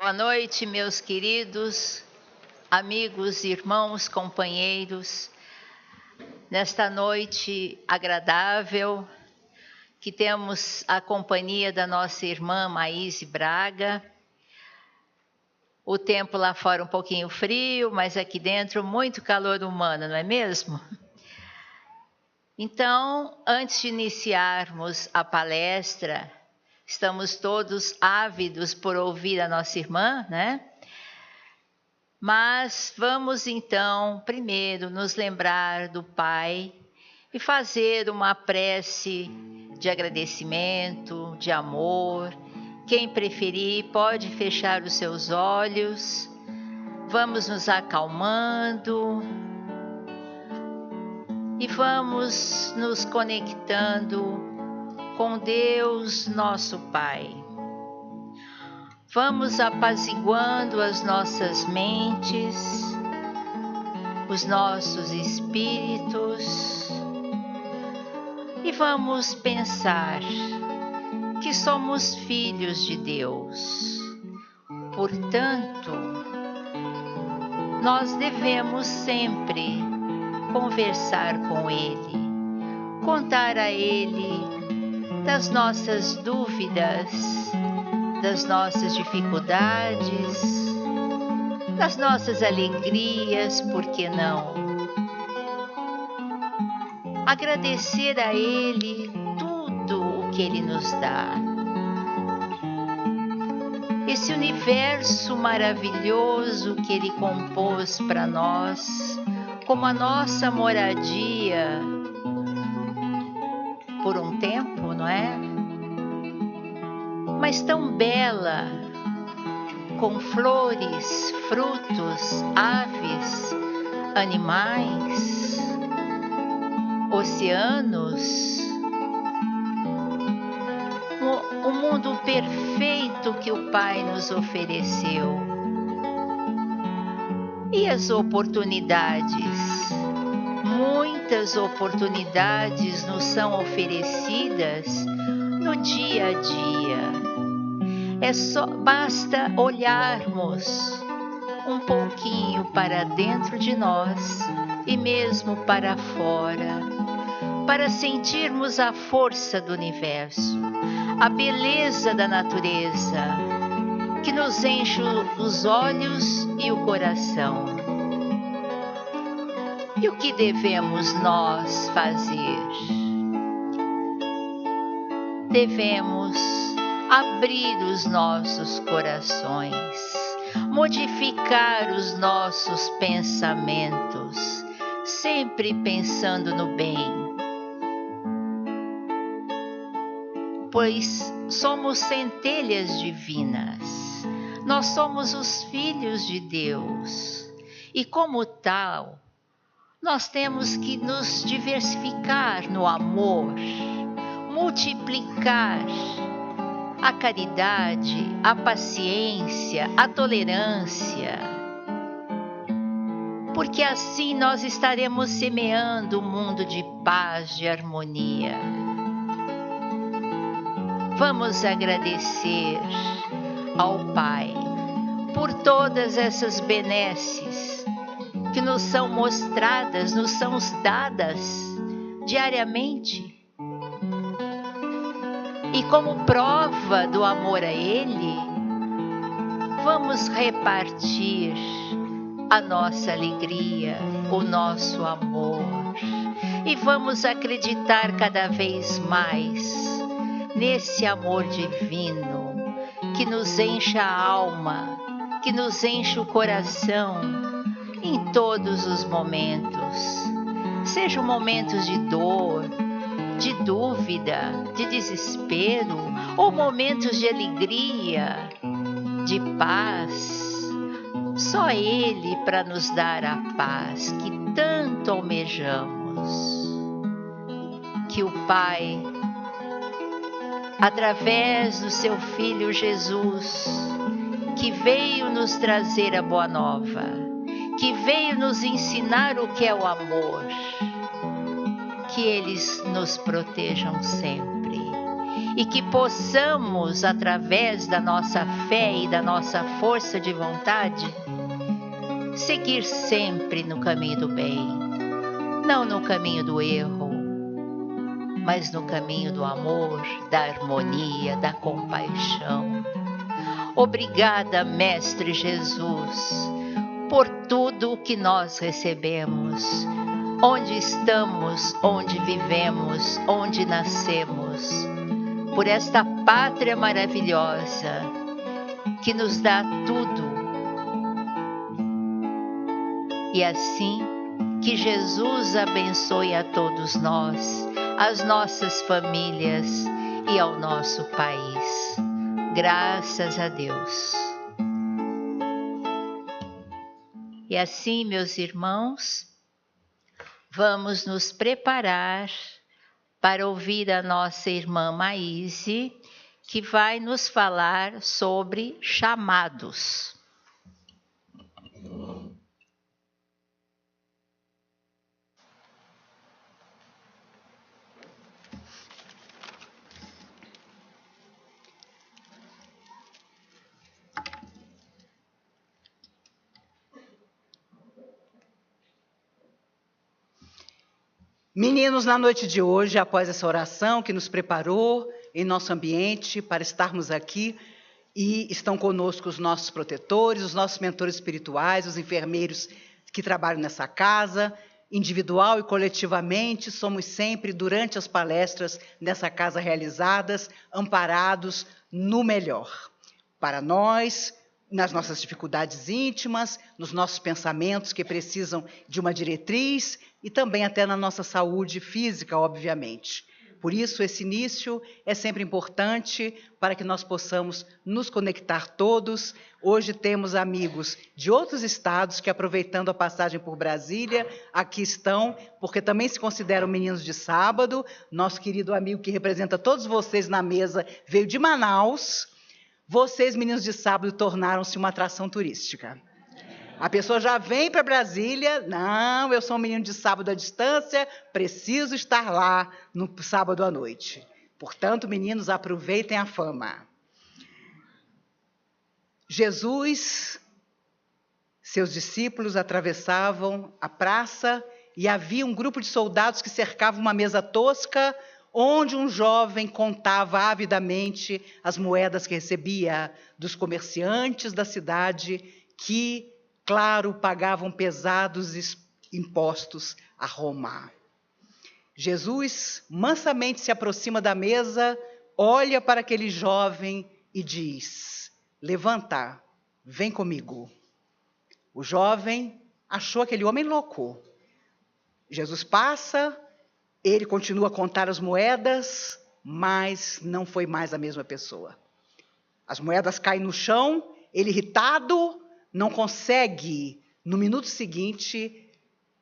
Boa noite, meus queridos amigos, irmãos, companheiros. Nesta noite agradável, que temos a companhia da nossa irmã Maíse Braga. O tempo lá fora um pouquinho frio, mas aqui dentro muito calor humano, não é mesmo? Então, antes de iniciarmos a palestra, estamos todos ávidos por ouvir a nossa irmã, né? Mas vamos então, primeiro, nos lembrar do Pai e fazer uma prece de agradecimento, de amor. Quem preferir pode fechar os seus olhos. Vamos nos acalmando e vamos nos conectando com Deus, nosso Pai. Vamos apaziguando as nossas mentes, os nossos espíritos e vamos pensar que somos filhos de Deus. Portanto, nós devemos sempre conversar com Ele, contar a Ele das nossas dúvidas, das nossas dificuldades, das nossas alegrias, por que não? Agradecer a Ele tudo o que Ele nos dá. Esse universo maravilhoso que Ele compôs para nós, como a nossa moradia por um tempo, não é? Mas tão bela, com flores, frutos, aves, animais, oceanos, o mundo perfeito que o Pai nos ofereceu. E as oportunidades? Muitas oportunidades nos são oferecidas no dia a dia. Basta olharmos um pouquinho para dentro de nós e mesmo para fora, para sentirmos a força do universo, a beleza da natureza, que nos enche os olhos e o coração. E o que devemos nós fazer? Devemos abrir os nossos corações, modificar os nossos pensamentos, sempre pensando no bem. Pois somos centelhas divinas, nós somos os filhos de Deus e, como tal, nós temos que nos diversificar no amor, multiplicar a caridade, a paciência, a tolerância, porque assim nós estaremos semeando um mundo de paz, de harmonia. Vamos agradecer ao Pai por todas essas benesses que nos são mostradas, nos são dadas diariamente. E como prova do amor a Ele, vamos repartir a nossa alegria, o nosso amor. E vamos acreditar cada vez mais nesse amor divino que nos enche a alma, que nos enche o coração em todos os momentos. Sejam momentos de dor, de dúvida, de desespero, ou momentos de alegria, de paz. Só Ele para nos dar a paz que tanto almejamos. Que o Pai, através do seu Filho Jesus, que veio nos trazer a boa nova, que veio nos ensinar o que é o amor, que eles nos protejam sempre e que possamos, através da nossa fé e da nossa força de vontade, seguir sempre no caminho do bem, não no caminho do erro, mas no caminho do amor, da harmonia, da compaixão. Obrigada, Mestre Jesus, por tudo o que nós recebemos, onde estamos, onde vivemos, onde nascemos, por esta pátria maravilhosa que nos dá tudo. E assim, que Jesus abençoe a todos nós, as nossas famílias e ao nosso país. Graças a Deus. E assim, meus irmãos, vamos nos preparar para ouvir a nossa irmã Maíse, que vai nos falar sobre chamados. Meninos, na noite de hoje, após essa oração que nos preparou em nosso ambiente para estarmos aqui, e estão conosco os nossos protetores, os nossos mentores espirituais, os enfermeiros que trabalham nessa casa, individual e coletivamente, somos sempre, durante as palestras nessa casa realizadas, amparados no melhor. Para nós, nas nossas dificuldades íntimas, nos nossos pensamentos que precisam de uma diretriz e também até na nossa saúde física, obviamente. Por isso, esse início é sempre importante para que nós possamos nos conectar todos. Hoje temos amigos de outros estados que, aproveitando a passagem por Brasília, aqui estão, porque também se consideram meninos de sábado. Nosso querido amigo que representa todos vocês na mesa veio de Manaus. Vocês, meninos de sábado, tornaram-se uma atração turística. A pessoa já vem para Brasília, não, eu sou um menino de sábado à distância, preciso estar lá no sábado à noite. Portanto, meninos, aproveitem a fama. Jesus, seus discípulos atravessavam a praça e havia um grupo de soldados que cercavam uma mesa tosca, onde um jovem contava avidamente as moedas que recebia dos comerciantes da cidade que, claro, pagavam pesados impostos a Roma. Jesus mansamente se aproxima da mesa, olha para aquele jovem e diz: levanta, vem comigo. O jovem achou aquele homem louco. Jesus passa, ele continua a contar as moedas, mas não foi mais a mesma pessoa. As moedas caem no chão, ele irritado, não consegue, no minuto seguinte,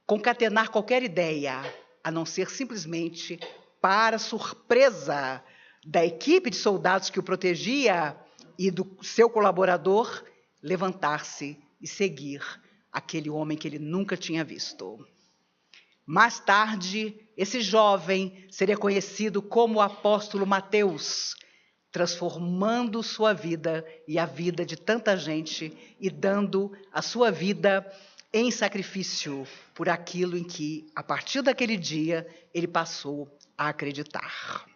concatenar qualquer ideia, a não ser simplesmente, para surpresa da equipe de soldados que o protegia e do seu colaborador, levantar-se e seguir aquele homem que ele nunca tinha visto. Mais tarde, esse jovem seria conhecido como o apóstolo Mateus, transformando sua vida e a vida de tanta gente e dando a sua vida em sacrifício por aquilo em que, a partir daquele dia, ele passou a acreditar.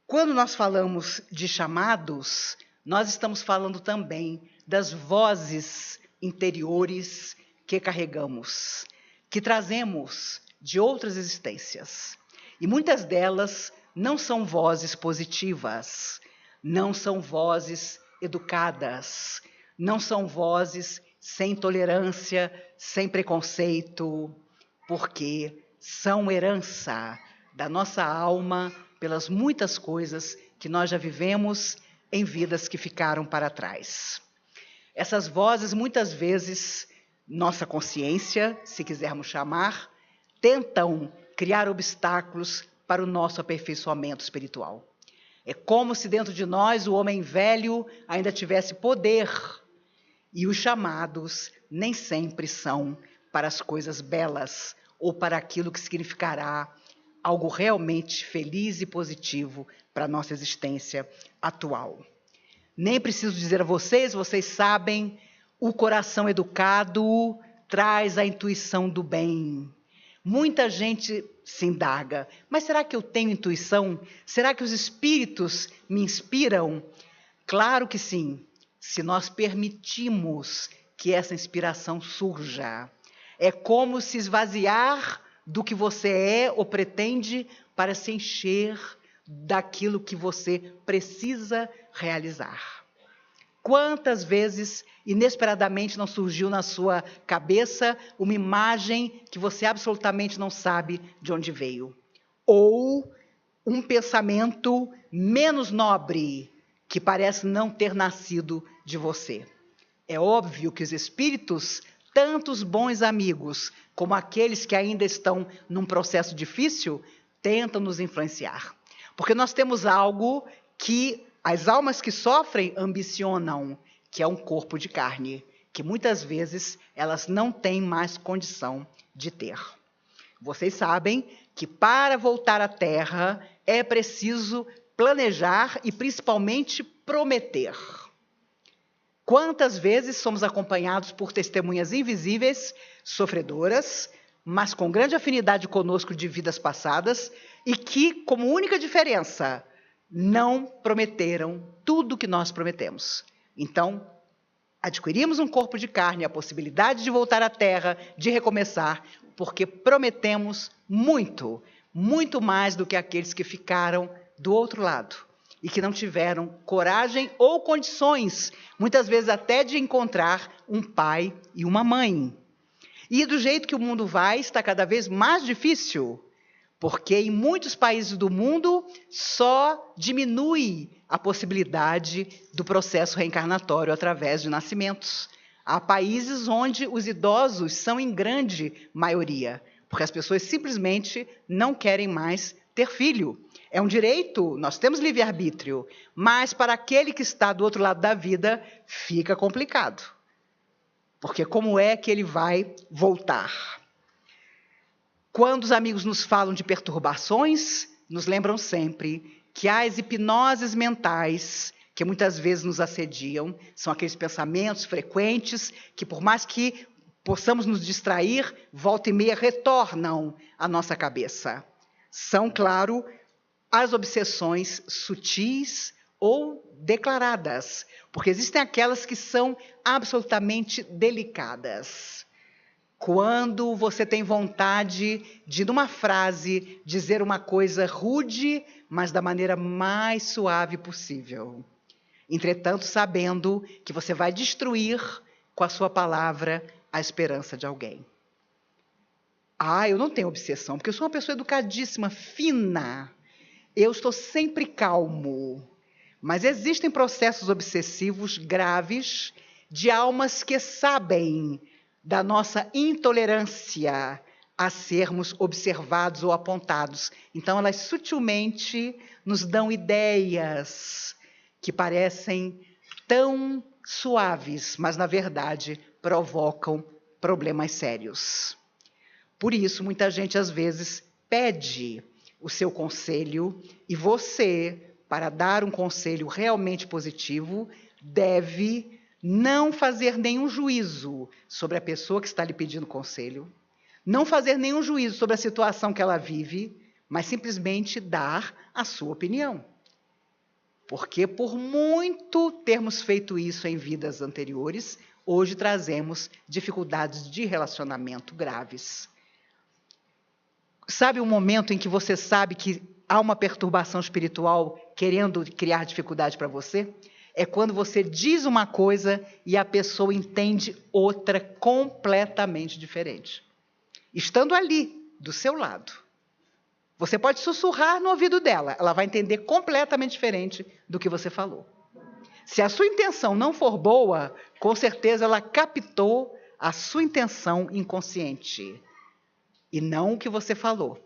Quando nós falamos de chamados, nós estamos falando também das vozes interiores que carregamos, que trazemos de outras existências. E muitas delas não são vozes positivas, não são vozes educadas, não são vozes sem tolerância, sem preconceito, porque são herança da nossa alma pelas muitas coisas que nós já vivemos em vidas que ficaram para trás. Essas vozes, muitas vezes, nossa consciência, se quisermos chamar, tentam criar obstáculos para o nosso aperfeiçoamento espiritual. É como se dentro de nós o homem velho ainda tivesse poder, e os chamados nem sempre são para as coisas belas ou para aquilo que significará algo realmente feliz e positivo para a nossa existência atual. Nem preciso dizer a vocês, vocês sabem, o coração educado traz a intuição do bem. Muita gente se indaga, mas será que eu tenho intuição? Será que os espíritos me inspiram? Claro que sim, se nós permitimos que essa inspiração surja. É como se esvaziar do que você é ou pretende para se encher daquilo que você precisa realizar. Quantas vezes, inesperadamente, não surgiu na sua cabeça uma imagem que você absolutamente não sabe de onde veio? Ou um pensamento menos nobre, que parece não ter nascido de você? É óbvio que os espíritos, tanto os bons amigos, como aqueles que ainda estão num processo difícil, tentam nos influenciar. Porque nós temos algo que as almas que sofrem ambicionam, que é um corpo de carne, que muitas vezes elas não têm mais condição de ter. Vocês sabem que para voltar à Terra é preciso planejar e principalmente prometer. Quantas vezes somos acompanhados por testemunhas invisíveis, sofredoras, mas com grande afinidade conosco de vidas passadas e que, como única diferença, não prometeram tudo o que nós prometemos. Então, adquirimos um corpo de carne, a possibilidade de voltar à Terra, de recomeçar, porque prometemos muito, muito mais do que aqueles que ficaram do outro lado e que não tiveram coragem ou condições, muitas vezes até de encontrar um pai e uma mãe. E do jeito que o mundo vai, está cada vez mais difícil, porque em muitos países do mundo só diminui a possibilidade do processo reencarnatório através de nascimentos. Há países onde os idosos são em grande maioria, porque as pessoas simplesmente não querem mais ter filho. É um direito, nós temos livre-arbítrio, mas para aquele que está do outro lado da vida, fica complicado. Porque como é que ele vai voltar? Quando os amigos nos falam de perturbações, nos lembram sempre que há as hipnoses mentais, que muitas vezes nos assediam, são aqueles pensamentos frequentes que, por mais que possamos nos distrair, volta e meia retornam à nossa cabeça. São, claro, as obsessões sutis ou declaradas, porque existem aquelas que são absolutamente delicadas. Quando você tem vontade de, numa frase, dizer uma coisa rude, mas da maneira mais suave possível. Entretanto, sabendo que você vai destruir com a sua palavra a esperança de alguém. Eu não tenho obsessão, porque eu sou uma pessoa educadíssima, fina. Eu estou sempre calmo. Mas existem processos obsessivos graves de almas que sabem da nossa intolerância a sermos observados ou apontados. Então, elas sutilmente nos dão ideias que parecem tão suaves, mas, na verdade, provocam problemas sérios. Por isso, muita gente, às vezes, pede o seu conselho e você, para dar um conselho realmente positivo, deve não fazer nenhum juízo sobre a pessoa que está lhe pedindo conselho, não fazer nenhum juízo sobre a situação que ela vive, mas simplesmente dar a sua opinião. Porque, por muito termos feito isso em vidas anteriores, hoje trazemos dificuldades de relacionamento graves. Sabe o momento em que você sabe que há uma perturbação espiritual querendo criar dificuldade para você? É quando você diz uma coisa e a pessoa entende outra completamente diferente. Estando ali, do seu lado. Você pode sussurrar no ouvido dela, ela vai entender completamente diferente do que você falou. Se a sua intenção não for boa, com certeza ela captou a sua intenção inconsciente e não o que você falou.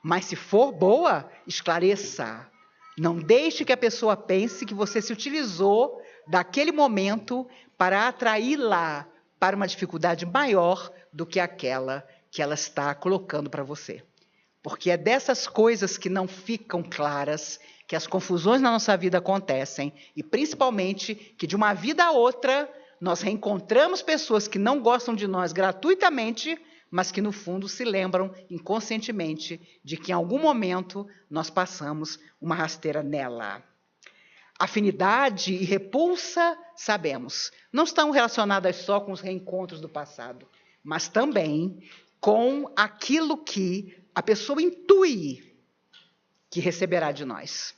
Mas se for boa, esclareça. Não deixe que a pessoa pense que você se utilizou daquele momento para atraí-la para uma dificuldade maior do que aquela que ela está colocando para você. Porque é dessas coisas que não ficam claras que as confusões na nossa vida acontecem, e principalmente que de uma vida a outra nós reencontramos pessoas que não gostam de nós gratuitamente, mas que no fundo se lembram inconscientemente de que em algum momento nós passamos uma rasteira nela. Afinidade e repulsa, sabemos, não estão relacionadas só com os reencontros do passado, mas também com aquilo que a pessoa intui que receberá de nós.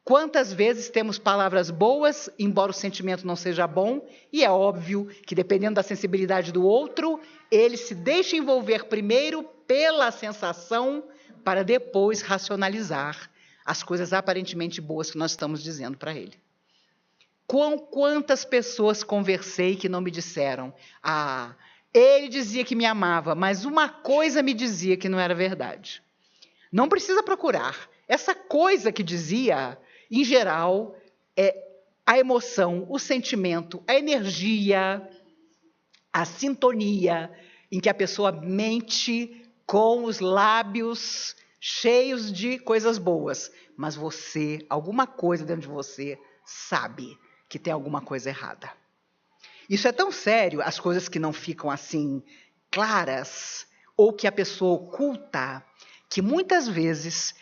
Quantas vezes temos palavras boas, embora o sentimento não seja bom, e é óbvio que, dependendo da sensibilidade do outro, ele se deixa envolver primeiro pela sensação, para depois racionalizar as coisas aparentemente boas que nós estamos dizendo para ele. Quantas pessoas conversei que não me disseram: ah, ele dizia que me amava, mas uma coisa me dizia que não era verdade. Não precisa procurar. Essa coisa que dizia, em geral, é a emoção, o sentimento, a energia, a sintonia em que a pessoa mente com os lábios cheios de coisas boas. Mas você, alguma coisa dentro de você, sabe que tem alguma coisa errada. Isso é tão sério, as coisas que não ficam assim claras, ou que a pessoa oculta, que muitas vezes,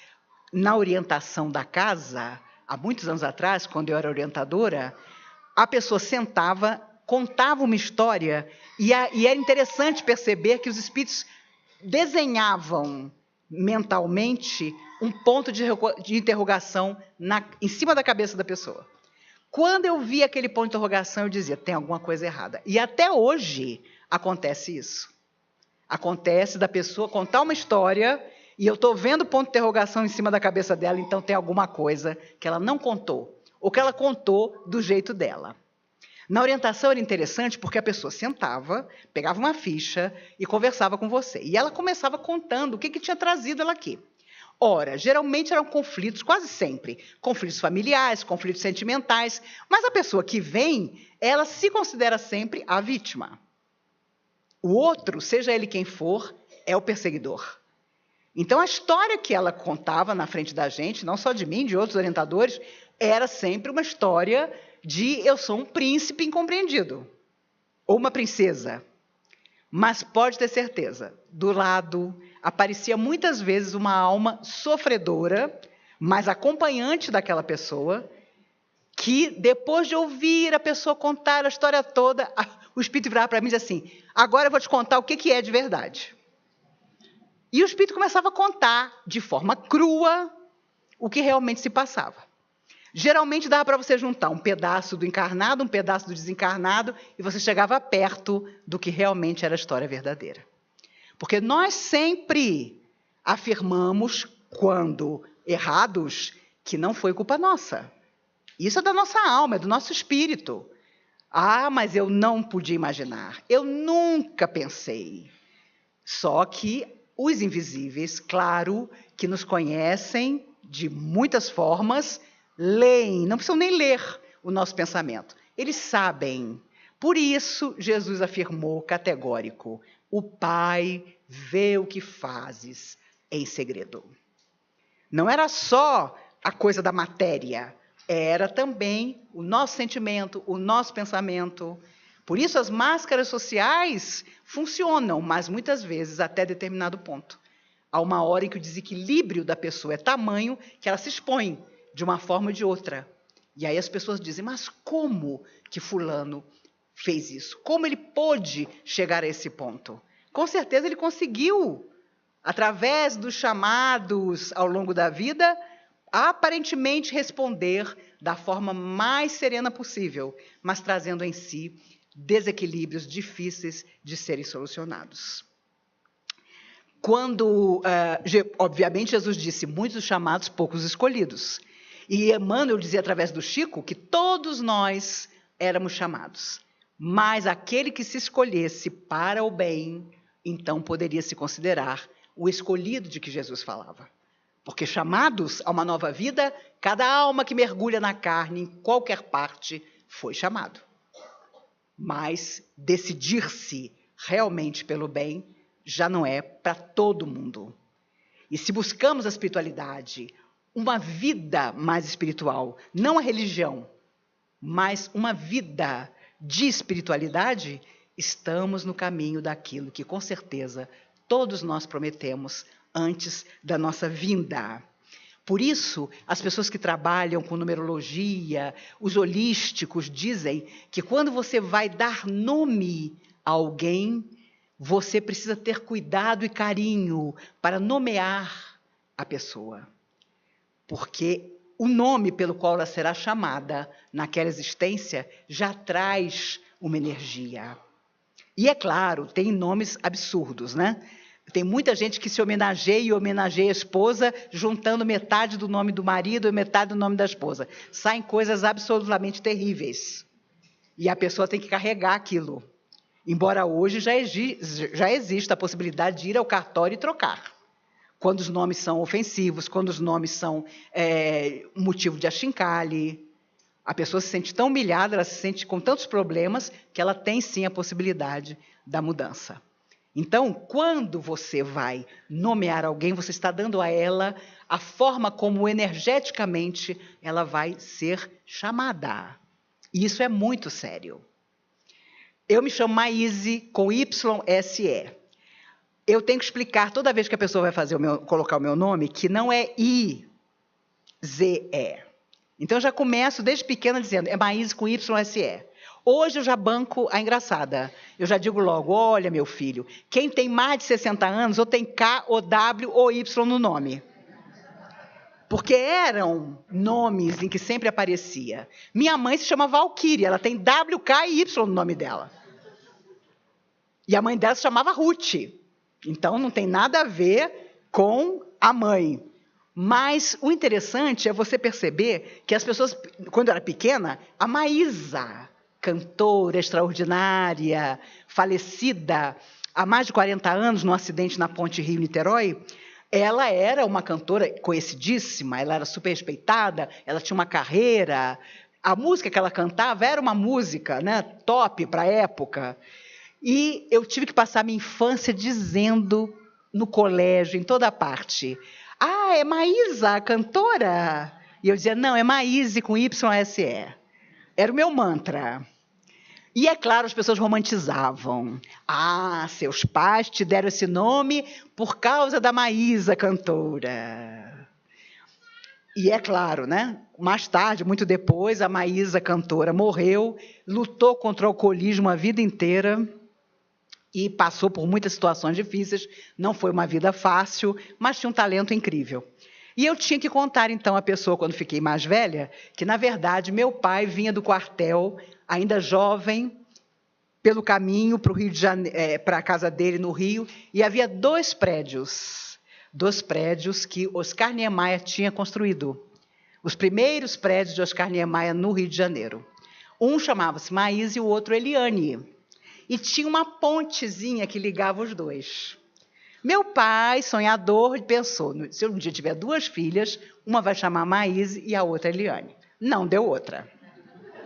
na orientação da casa, há muitos anos atrás, quando eu era orientadora, a pessoa sentava, contava uma história, e era interessante perceber que os espíritos desenhavam mentalmente um ponto de interrogação em cima da cabeça da pessoa. Quando eu via aquele ponto de interrogação, eu dizia: tem alguma coisa errada. E até hoje acontece isso. Acontece da pessoa contar uma história e eu estou vendo o ponto de interrogação em cima da cabeça dela, então tem alguma coisa que ela não contou, ou que ela contou do jeito dela. Na orientação era interessante porque a pessoa sentava, pegava uma ficha e conversava com você. E ela começava contando o que tinha trazido ela aqui. Ora, geralmente eram conflitos, quase sempre, conflitos familiares, conflitos sentimentais, mas a pessoa que vem, ela se considera sempre a vítima. O outro, seja ele quem for, é o perseguidor. Então, a história que ela contava na frente da gente, não só de mim, de outros orientadores, era sempre uma história de eu sou um príncipe incompreendido, ou uma princesa. Mas pode ter certeza, do lado aparecia muitas vezes uma alma sofredora, mas acompanhante daquela pessoa, que depois de ouvir a pessoa contar a história toda, o espírito virava para mim e dizia assim: agora eu vou te contar o que é de verdade. E o espírito começava a contar de forma crua o que realmente se passava. Geralmente dava para você juntar um pedaço do encarnado, um pedaço do desencarnado, e você chegava perto do que realmente era a história verdadeira. Porque nós sempre afirmamos, quando errados, que não foi culpa nossa. Isso é da nossa alma, é do nosso espírito. Ah, mas eu não podia imaginar. Eu nunca pensei. Só que os invisíveis, claro, que nos conhecem de muitas formas, leem, não precisam nem ler o nosso pensamento. Eles sabem. Por isso, Jesus afirmou categórico: o Pai vê o que fazes em segredo. Não era só a coisa da matéria, era também o nosso sentimento, o nosso pensamento. Por isso, as máscaras sociais funcionam, mas muitas vezes até determinado ponto. Há uma hora em que o desequilíbrio da pessoa é tamanho que ela se expõe de uma forma ou de outra. E aí as pessoas dizem: mas como que fulano fez isso? Como ele pôde chegar a esse ponto? Com certeza ele conseguiu, através dos chamados ao longo da vida, aparentemente responder da forma mais serena possível, mas trazendo em si desequilíbrios difíceis de serem solucionados. Quando, obviamente, Jesus disse: muitos chamados, poucos escolhidos. E Emmanuel dizia através do Chico que todos nós éramos chamados, mas aquele que se escolhesse para o bem, então poderia se considerar o escolhido de que Jesus falava. Porque chamados a uma nova vida, cada alma que mergulha na carne, em qualquer parte, foi chamado. Mas decidir-se realmente pelo bem já não é para todo mundo. E se buscamos a espiritualidade, uma vida mais espiritual, não a religião, mas uma vida de espiritualidade, estamos no caminho daquilo que, com certeza, todos nós prometemos antes da nossa vinda. Por isso, as pessoas que trabalham com numerologia, os holísticos, dizem que quando você vai dar nome a alguém, você precisa ter cuidado e carinho para nomear a pessoa. Porque o nome pelo qual ela será chamada naquela existência já traz uma energia. E é claro, tem nomes absurdos, né? Tem muita gente que se homenageia e homenageia a esposa, juntando metade do nome do marido e metade do nome da esposa. Saem coisas absolutamente terríveis. E a pessoa tem que carregar aquilo. Embora hoje já exista a possibilidade de ir ao cartório e trocar. Quando os nomes são ofensivos, quando os nomes são motivo de achincalhe. A pessoa se sente tão humilhada, ela se sente com tantos problemas, que ela tem sim a possibilidade da mudança. Então, quando você vai nomear alguém, você está dando a ela a forma como energeticamente ela vai ser chamada. E isso é muito sério. Eu me chamo Maíse, com YSE. Eu tenho que explicar, toda vez que a pessoa vai colocar o meu nome, que não é IZE. Então, eu já começo desde pequena dizendo, é Maíse com YSE. Hoje eu já banco a engraçada. Eu já digo logo, olha, meu filho, quem tem mais de 60 anos, ou tem K, ou W, ou Y no nome. Porque eram nomes em que sempre aparecia. Minha mãe se chama Valquíria, ela tem W, K e Y no nome dela. E a mãe dela se chamava Ruth. Então, não tem nada a ver com a mãe. Mas o interessante é você perceber que as pessoas, quando eu era pequena, a Maísa, cantora extraordinária, falecida há mais de 40 anos num acidente na ponte Rio-Niterói, ela era uma cantora conhecidíssima, ela era super respeitada, ela tinha uma carreira, a música que ela cantava era uma música, né, top para a época. E eu tive que passar minha infância dizendo no colégio, em toda parte, ah, é Maísa, a cantora? E eu dizia, não, é Maíse com YSE. Era o meu mantra. E, é claro, as pessoas romantizavam. Ah, seus pais te deram esse nome por causa da Maísa, cantora. E, é claro, né? Mais tarde, muito depois, a Maísa, cantora, morreu, lutou contra o alcoolismo a vida inteira e passou por muitas situações difíceis. Não foi uma vida fácil, mas tinha um talento incrível. E eu tinha que contar, então, à pessoa, quando fiquei mais velha, que, na verdade, meu pai vinha do quartel, ainda jovem, pelo caminho para o Rio de Janeiro, para a casa dele no Rio, e havia dois prédios que Oscar Niemeyer tinha construído. Os primeiros prédios de Oscar Niemeyer no Rio de Janeiro. Um chamava-se Maíse e o outro Eliane. E tinha uma pontezinha que ligava os dois. Meu pai, sonhador, pensou, se eu um dia tiver duas filhas, uma vai chamar Maíse e a outra Eliane. Não deu outra.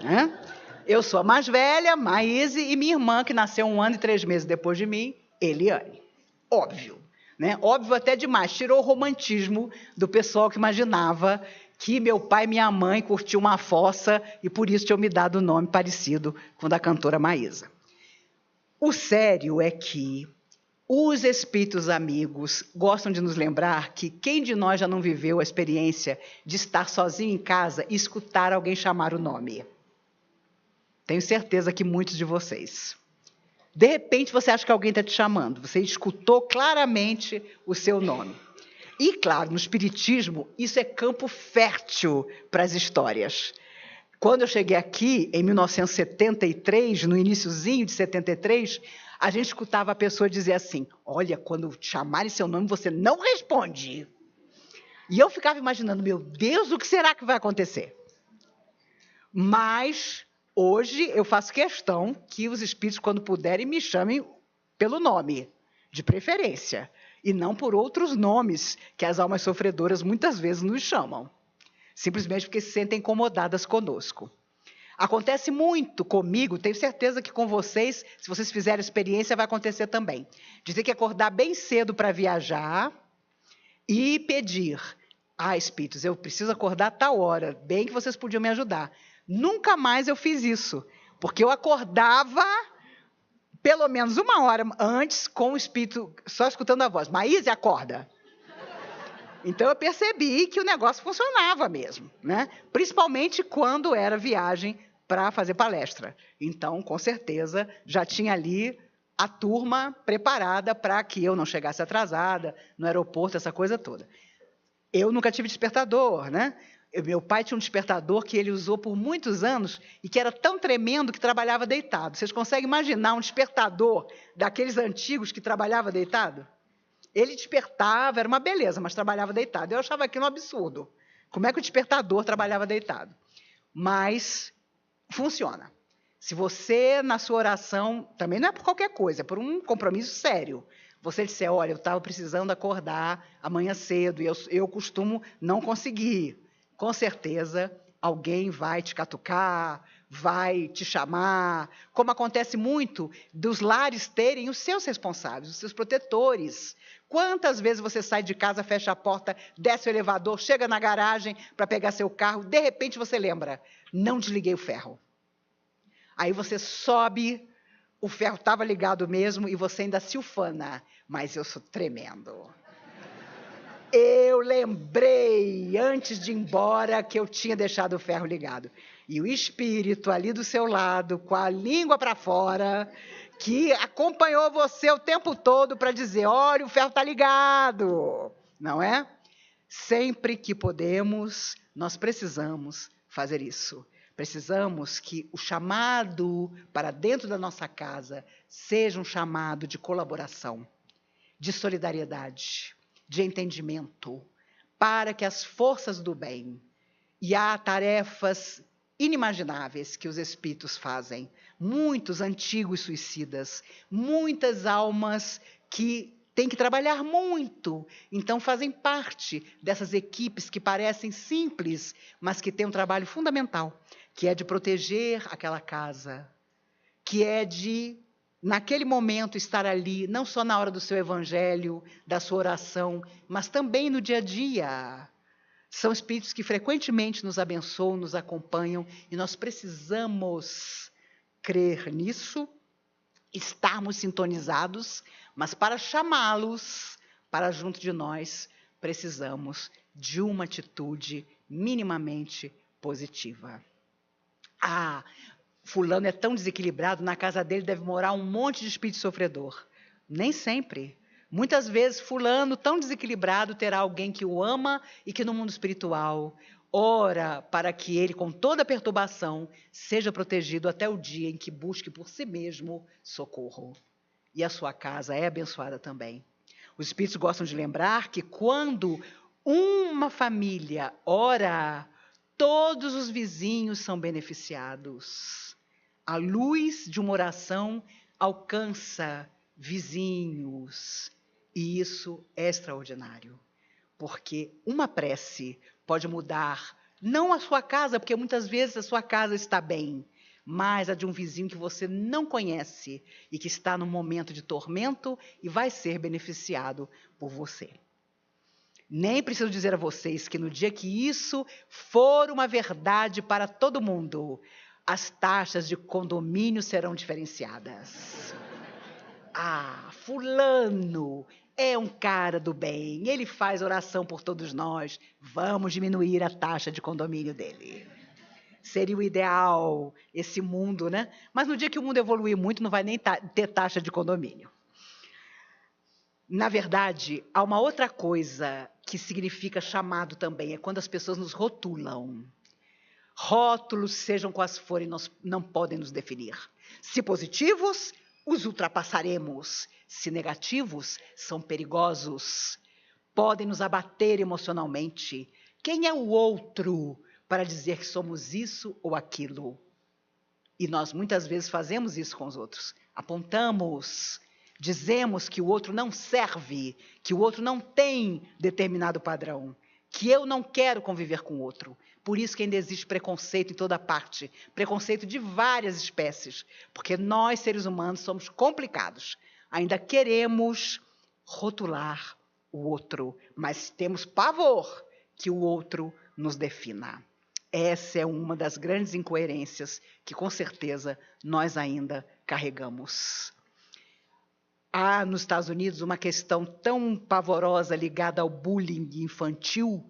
Né? Eu sou a mais velha, Maíse, e minha irmã, que nasceu 1 ano e 3 meses depois de mim, Eliane. Óbvio. Né? Óbvio até demais. Tirou o romantismo do pessoal que imaginava que meu pai e minha mãe curtiam uma fossa e por isso tinham me dado o nome parecido com o da cantora Maísa. O sério é que os espíritos amigos gostam de nos lembrar que quem de nós já não viveu a experiência de estar sozinho em casa e escutar alguém chamar o nome? Tenho certeza que muitos de vocês. De repente, você acha que alguém está te chamando. Você escutou claramente o seu nome. E, claro, no espiritismo, isso é campo fértil para as histórias. Quando eu cheguei aqui, em 1973, no iniciozinho de 73, a gente escutava a pessoa dizer assim, olha, quando chamarem seu nome, você não responde. E eu ficava imaginando, meu Deus, o que será que vai acontecer? Mas, hoje, eu faço questão que os espíritos, quando puderem, me chamem pelo nome, de preferência, e não por outros nomes que as almas sofredoras muitas vezes nos chamam. Simplesmente porque se sentem incomodadas conosco. Acontece muito comigo, tenho certeza que com vocês, se vocês fizerem experiência, vai acontecer também. De ter que acordar bem cedo para viajar, e pedir: espíritos, eu preciso acordar a tal hora, bem que vocês podiam me ajudar. Nunca mais eu fiz isso, porque eu acordava pelo menos 1 hora antes com o espírito só escutando a voz: Maíse, acorda. Então eu percebi que o negócio funcionava mesmo, né? Principalmente quando era viagem para fazer palestra. Então, com certeza, já tinha ali a turma preparada para que eu não chegasse atrasada no aeroporto, essa coisa toda. Eu nunca tive despertador, né? Meu pai tinha um despertador que ele usou por muitos anos e que era tão tremendo que trabalhava deitado. Vocês conseguem imaginar um despertador daqueles antigos que trabalhava deitado? Ele despertava, era uma beleza, mas trabalhava deitado. Eu achava aquilo um absurdo. Como é que o despertador trabalhava deitado? Mas funciona. Se você, na sua oração, também não é por qualquer coisa, é por um compromisso sério. Você disser: olha, eu estava precisando acordar amanhã cedo e eu costumo não conseguir. Com certeza, alguém vai te catucar, vai te chamar, como acontece muito dos lares terem os seus responsáveis, os seus protetores. Quantas vezes você sai de casa, fecha a porta, desce o elevador, chega na garagem para pegar seu carro, de repente você lembra: não desliguei o ferro. Aí você sobe, o ferro estava ligado mesmo e você ainda se ufana: mas eu sou tremendo. Eu lembrei, antes de ir embora, que eu tinha deixado o ferro ligado. E o espírito ali do seu lado, com a língua para fora, que acompanhou você o tempo todo para dizer: olha, o ferro está ligado. Não é? Sempre que podemos, nós precisamos fazer isso. Precisamos que o chamado para dentro da nossa casa seja um chamado de colaboração, de solidariedade, de entendimento, para que as forças do bem, e há tarefas inimagináveis que os espíritos fazem, muitos antigos suicidas, muitas almas que têm que trabalhar muito, então fazem parte dessas equipes que parecem simples, mas que têm um trabalho fundamental, que é de proteger aquela casa, que é de, naquele momento, estar ali, não só na hora do seu evangelho, da sua oração, mas também no dia a dia. São espíritos que frequentemente nos abençoam, nos acompanham, e nós precisamos crer nisso, estarmos sintonizados, mas para chamá-los para junto de nós, precisamos de uma atitude minimamente positiva. Fulano é tão desequilibrado, na casa dele deve morar um monte de espírito sofredor. Nem sempre. Muitas vezes, fulano tão desequilibrado terá alguém que o ama e que no mundo espiritual ora para que ele, com toda a perturbação, seja protegido até o dia em que busque por si mesmo socorro. E a sua casa é abençoada também. Os espíritos gostam de lembrar que quando uma família ora, todos os vizinhos são beneficiados. A luz de uma oração alcança vizinhos. E isso é extraordinário. Porque uma prece pode mudar, não a sua casa, porque muitas vezes a sua casa está bem, mas a de um vizinho que você não conhece e que está num momento de tormento e vai ser beneficiado por você. Nem preciso dizer a vocês que no dia que isso for uma verdade para todo mundo, as taxas de condomínio serão diferenciadas. Fulano é um cara do bem, ele faz oração por todos nós, vamos diminuir a taxa de condomínio dele. Seria o ideal, esse mundo, né? Mas no dia que o mundo evoluir muito, não vai nem ter taxa de condomínio. Na verdade, há uma outra coisa que significa chamado também, é quando as pessoas nos rotulam. Rótulos, sejam quais forem, não podem nos definir. Se positivos, os ultrapassaremos. Se negativos, são perigosos. Podem nos abater emocionalmente. Quem é o outro para dizer que somos isso ou aquilo? E nós muitas vezes fazemos isso com os outros. Apontamos, dizemos que o outro não serve, que o outro não tem determinado padrão, que eu não quero conviver com o outro. Por isso que ainda existe preconceito em toda parte, preconceito de várias espécies, porque nós, seres humanos, somos complicados. Ainda queremos rotular o outro, mas temos pavor que o outro nos defina. Essa é uma das grandes incoerências que, com certeza, nós ainda carregamos. Há, nos Estados Unidos, uma questão tão pavorosa ligada ao bullying infantil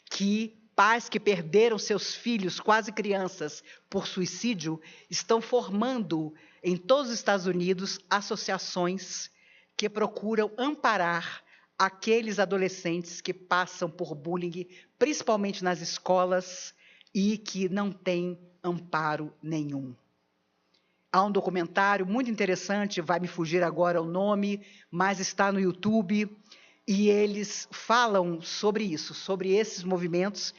que pais que perderam seus filhos, quase crianças, por suicídio, estão formando, em todos os Estados Unidos, associações que procuram amparar aqueles adolescentes que passam por bullying, principalmente nas escolas, e que não têm amparo nenhum. Há um documentário muito interessante, vai me fugir agora o nome, mas está no YouTube, e eles falam sobre isso, sobre esses movimentos.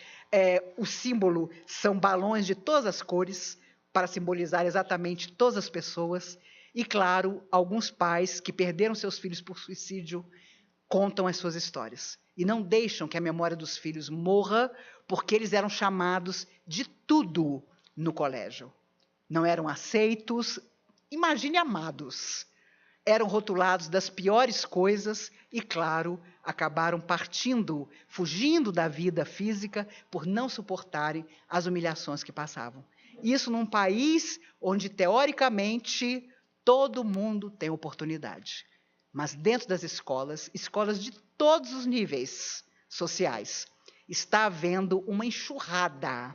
O símbolo são balões de todas as cores, para simbolizar exatamente todas as pessoas. E, claro, alguns pais que perderam seus filhos por suicídio contam as suas histórias. E não deixam que a memória dos filhos morra, porque eles eram chamados de tudo no colégio. Não eram aceitos, imagine amados. Eram rotulados das piores coisas e, claro, acabaram partindo, fugindo da vida física por não suportarem as humilhações que passavam. Isso num país onde, teoricamente, todo mundo tem oportunidade. Mas dentro das escolas, escolas de todos os níveis sociais, está havendo uma enxurrada.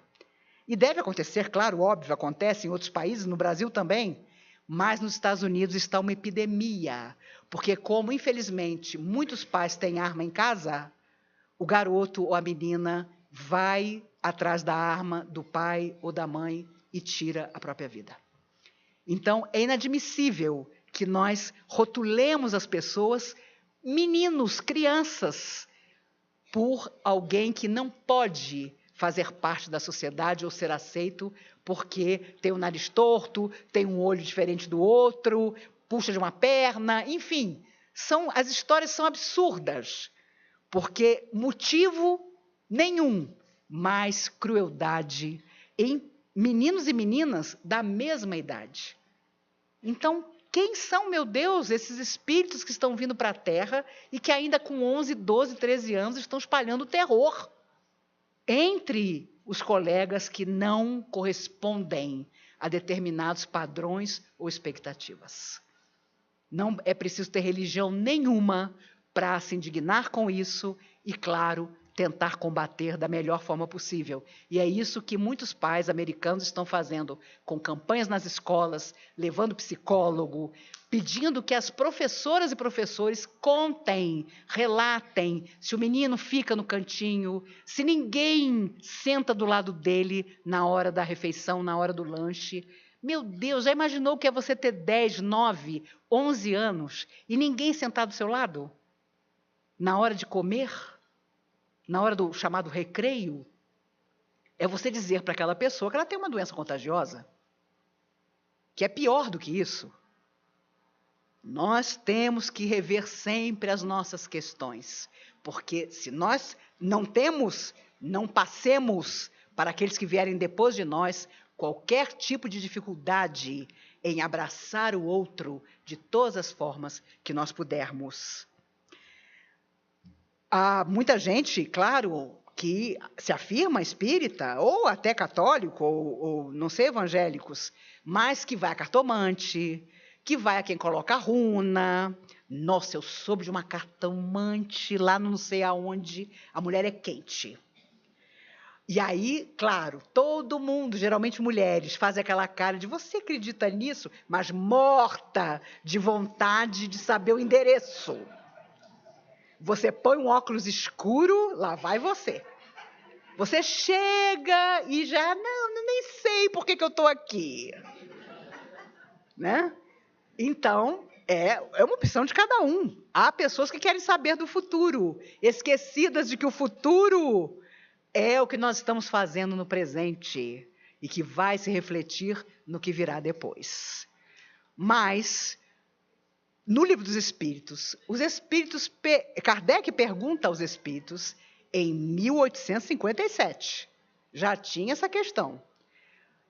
E deve acontecer, claro, óbvio, acontece em outros países, no Brasil também, mas nos Estados Unidos está uma epidemia, porque como, infelizmente, muitos pais têm arma em casa, o garoto ou a menina vai atrás da arma do pai ou da mãe e tira a própria vida. Então, é inadmissível que nós rotulemos as pessoas, meninos, crianças, por alguém que não pode fazer parte da sociedade ou ser aceito porque tem o nariz torto, tem um olho diferente do outro, puxa de uma perna, enfim. As histórias são absurdas, porque motivo nenhum, mas crueldade em meninos e meninas da mesma idade. Então, quem são, meu Deus, esses espíritos que estão vindo para a Terra e que ainda com 11, 12, 13 anos estão espalhando terror entre os colegas que não correspondem a determinados padrões ou expectativas? Não é preciso ter religião nenhuma para se indignar com isso e, claro, tentar combater da melhor forma possível. E é isso que muitos pais americanos estão fazendo, com campanhas nas escolas, levando psicólogo, pedindo que as professoras e professores contem, relatem se o menino fica no cantinho, se ninguém senta do lado dele na hora da refeição, na hora do lanche. Meu Deus, já imaginou o que é você ter 10, 9, 11 anos e ninguém sentar do seu lado? Na hora de comer? Na hora do chamado recreio? É você dizer para aquela pessoa que ela tem uma doença contagiosa, que é pior do que isso. Nós temos que rever sempre as nossas questões, porque se nós não temos, não passemos para aqueles que vierem depois de nós qualquer tipo de dificuldade em abraçar o outro de todas as formas que nós pudermos. Há muita gente, claro, que se afirma espírita, ou até católico, ou não sei, evangélicos, mas que vai a cartomante, que vai a quem coloca runa. Nossa, eu soube de uma cartomante lá não sei aonde, a mulher é quente. E aí, claro, todo mundo, geralmente mulheres, faz aquela cara de você acredita nisso? Mas morta de vontade de saber o endereço. Você põe um óculos escuro, lá vai você. Você chega e já, não, nem sei por que eu estou aqui. Né? Então, é uma opção de cada um. Há pessoas que querem saber do futuro, esquecidas de que o futuro é o que nós estamos fazendo no presente e que vai se refletir no que virá depois. Mas, no Livro dos Espíritos, Kardec pergunta aos espíritos, em 1857, já tinha essa questão,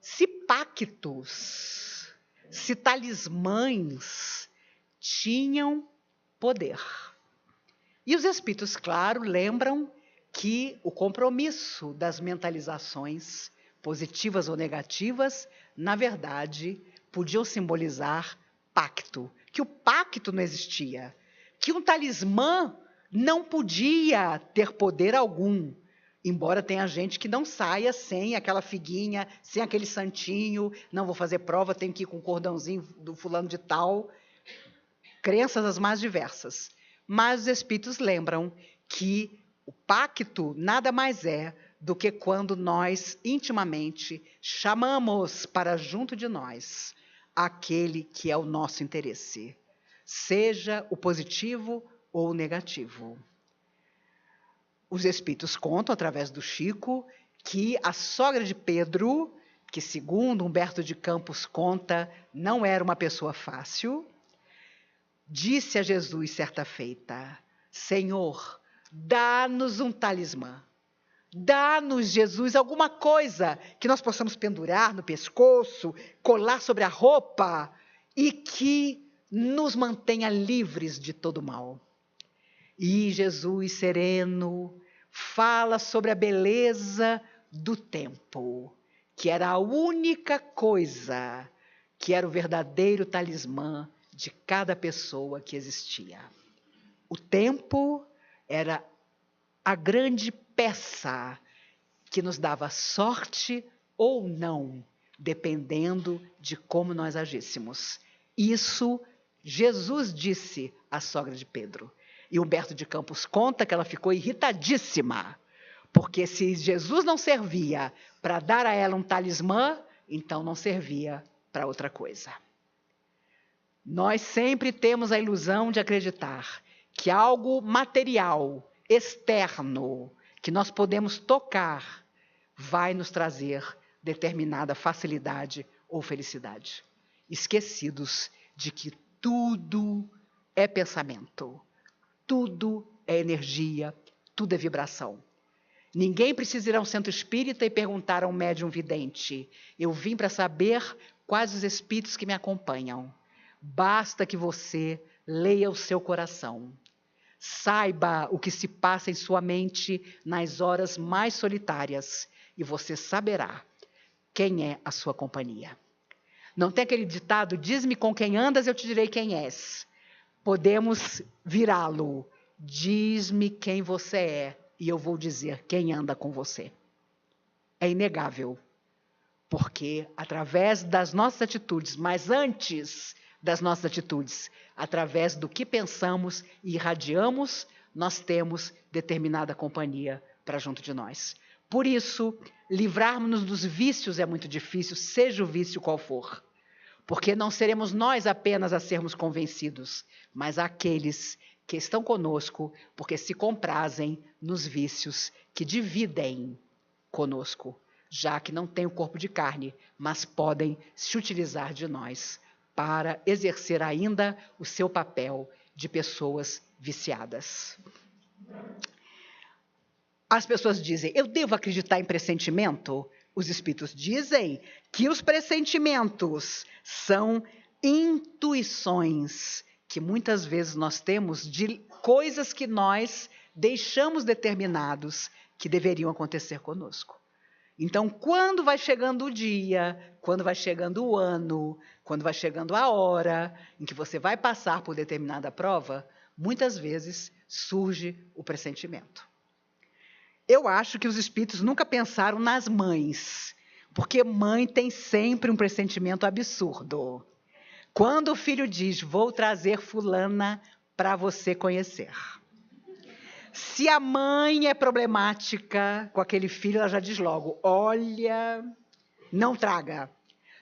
se pactos, se talismãs tinham poder. E os espíritos, claro, lembram que o compromisso das mentalizações, positivas ou negativas, na verdade, podiam simbolizar pacto, que o pacto não existia, que um talismã não podia ter poder algum, embora tenha gente que não saia sem aquela figuinha, sem aquele santinho, não vou fazer prova, tenho que ir com o cordãozinho do fulano de tal, crenças as mais diversas. Mas os espíritos lembram que o pacto nada mais é do que quando nós intimamente chamamos para junto de nós aquele que é o nosso interesse, seja o positivo ou o negativo. Os espíritos contam, através do Chico, que a sogra de Pedro, que segundo Humberto de Campos conta, não era uma pessoa fácil, disse a Jesus certa feita: Senhor, dá-nos um talismã. Dá-nos, Jesus, alguma coisa que nós possamos pendurar no pescoço, colar sobre a roupa e que nos mantenha livres de todo mal. E Jesus, sereno, fala sobre a beleza do tempo, que era a única coisa que era o verdadeiro talismã de cada pessoa que existia. O tempo era a grande peça que nos dava sorte ou não, dependendo de como nós agíssemos. Isso Jesus disse à sogra de Pedro. E Humberto de Campos conta que ela ficou irritadíssima, porque se Jesus não servia para dar a ela um talismã, então não servia para outra coisa. Nós sempre temos a ilusão de acreditar que algo material, externo, que nós podemos tocar, vai nos trazer determinada facilidade ou felicidade. Esquecidos de que tudo é pensamento, tudo é energia, tudo é vibração. Ninguém precisa ir a um centro espírita e perguntar a um médium vidente: eu vim para saber quais os espíritos que me acompanham. Basta que você leia o seu coração. Saiba o que se passa em sua mente nas horas mais solitárias e você saberá quem é a sua companhia. Não tem aquele ditado: diz-me com quem andas, eu te direi quem és. Podemos virá-lo: diz-me quem você é e eu vou dizer quem anda com você. É inegável, porque através das nossas atitudes, mas antes das nossas atitudes, através do que pensamos e irradiamos, nós temos determinada companhia para junto de nós. Por isso, livrarmos-nos dos vícios é muito difícil, seja o vício qual for. Porque não seremos nós apenas a sermos convencidos, mas aqueles que estão conosco, porque se comprazem nos vícios que dividem conosco, já que não têm o corpo de carne, mas podem se utilizar de nós para exercer ainda o seu papel de pessoas viciadas. As pessoas dizem: eu devo acreditar em pressentimento? Os espíritos dizem que os pressentimentos são intuições que muitas vezes nós temos de coisas que nós deixamos determinados que deveriam acontecer conosco. Então, quando vai chegando o dia, quando vai chegando o ano, quando vai chegando a hora em que você vai passar por determinada prova, muitas vezes surge o pressentimento. Eu acho que os espíritos nunca pensaram nas mães, porque mãe tem sempre um pressentimento absurdo. Quando o filho diz: vou trazer fulana para você conhecer. Se a mãe é problemática com aquele filho, ela já diz logo: olha, não traga.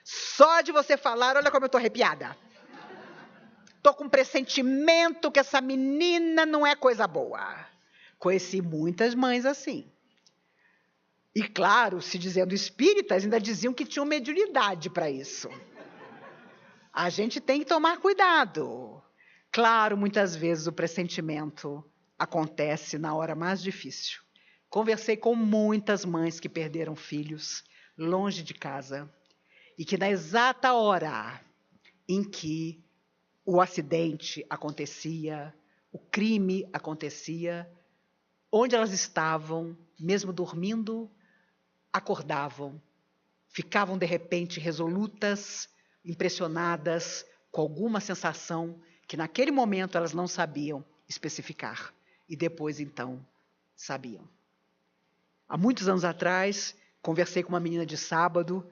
Só de você falar, olha como eu estou arrepiada. Estou com um pressentimento que essa menina não é coisa boa. Conheci muitas mães assim. E claro, se dizendo espíritas, ainda diziam que tinham mediunidade para isso. A gente tem que tomar cuidado. Claro, muitas vezes o pressentimento acontece na hora mais difícil. Conversei com muitas mães que perderam filhos longe de casa e que na exata hora em que o acidente acontecia, o crime acontecia, onde elas estavam, mesmo dormindo, acordavam, ficavam de repente resolutas, impressionadas, com alguma sensação que naquele momento elas não sabiam especificar. E depois, então, sabiam. Há muitos anos atrás, conversei com uma menina de sábado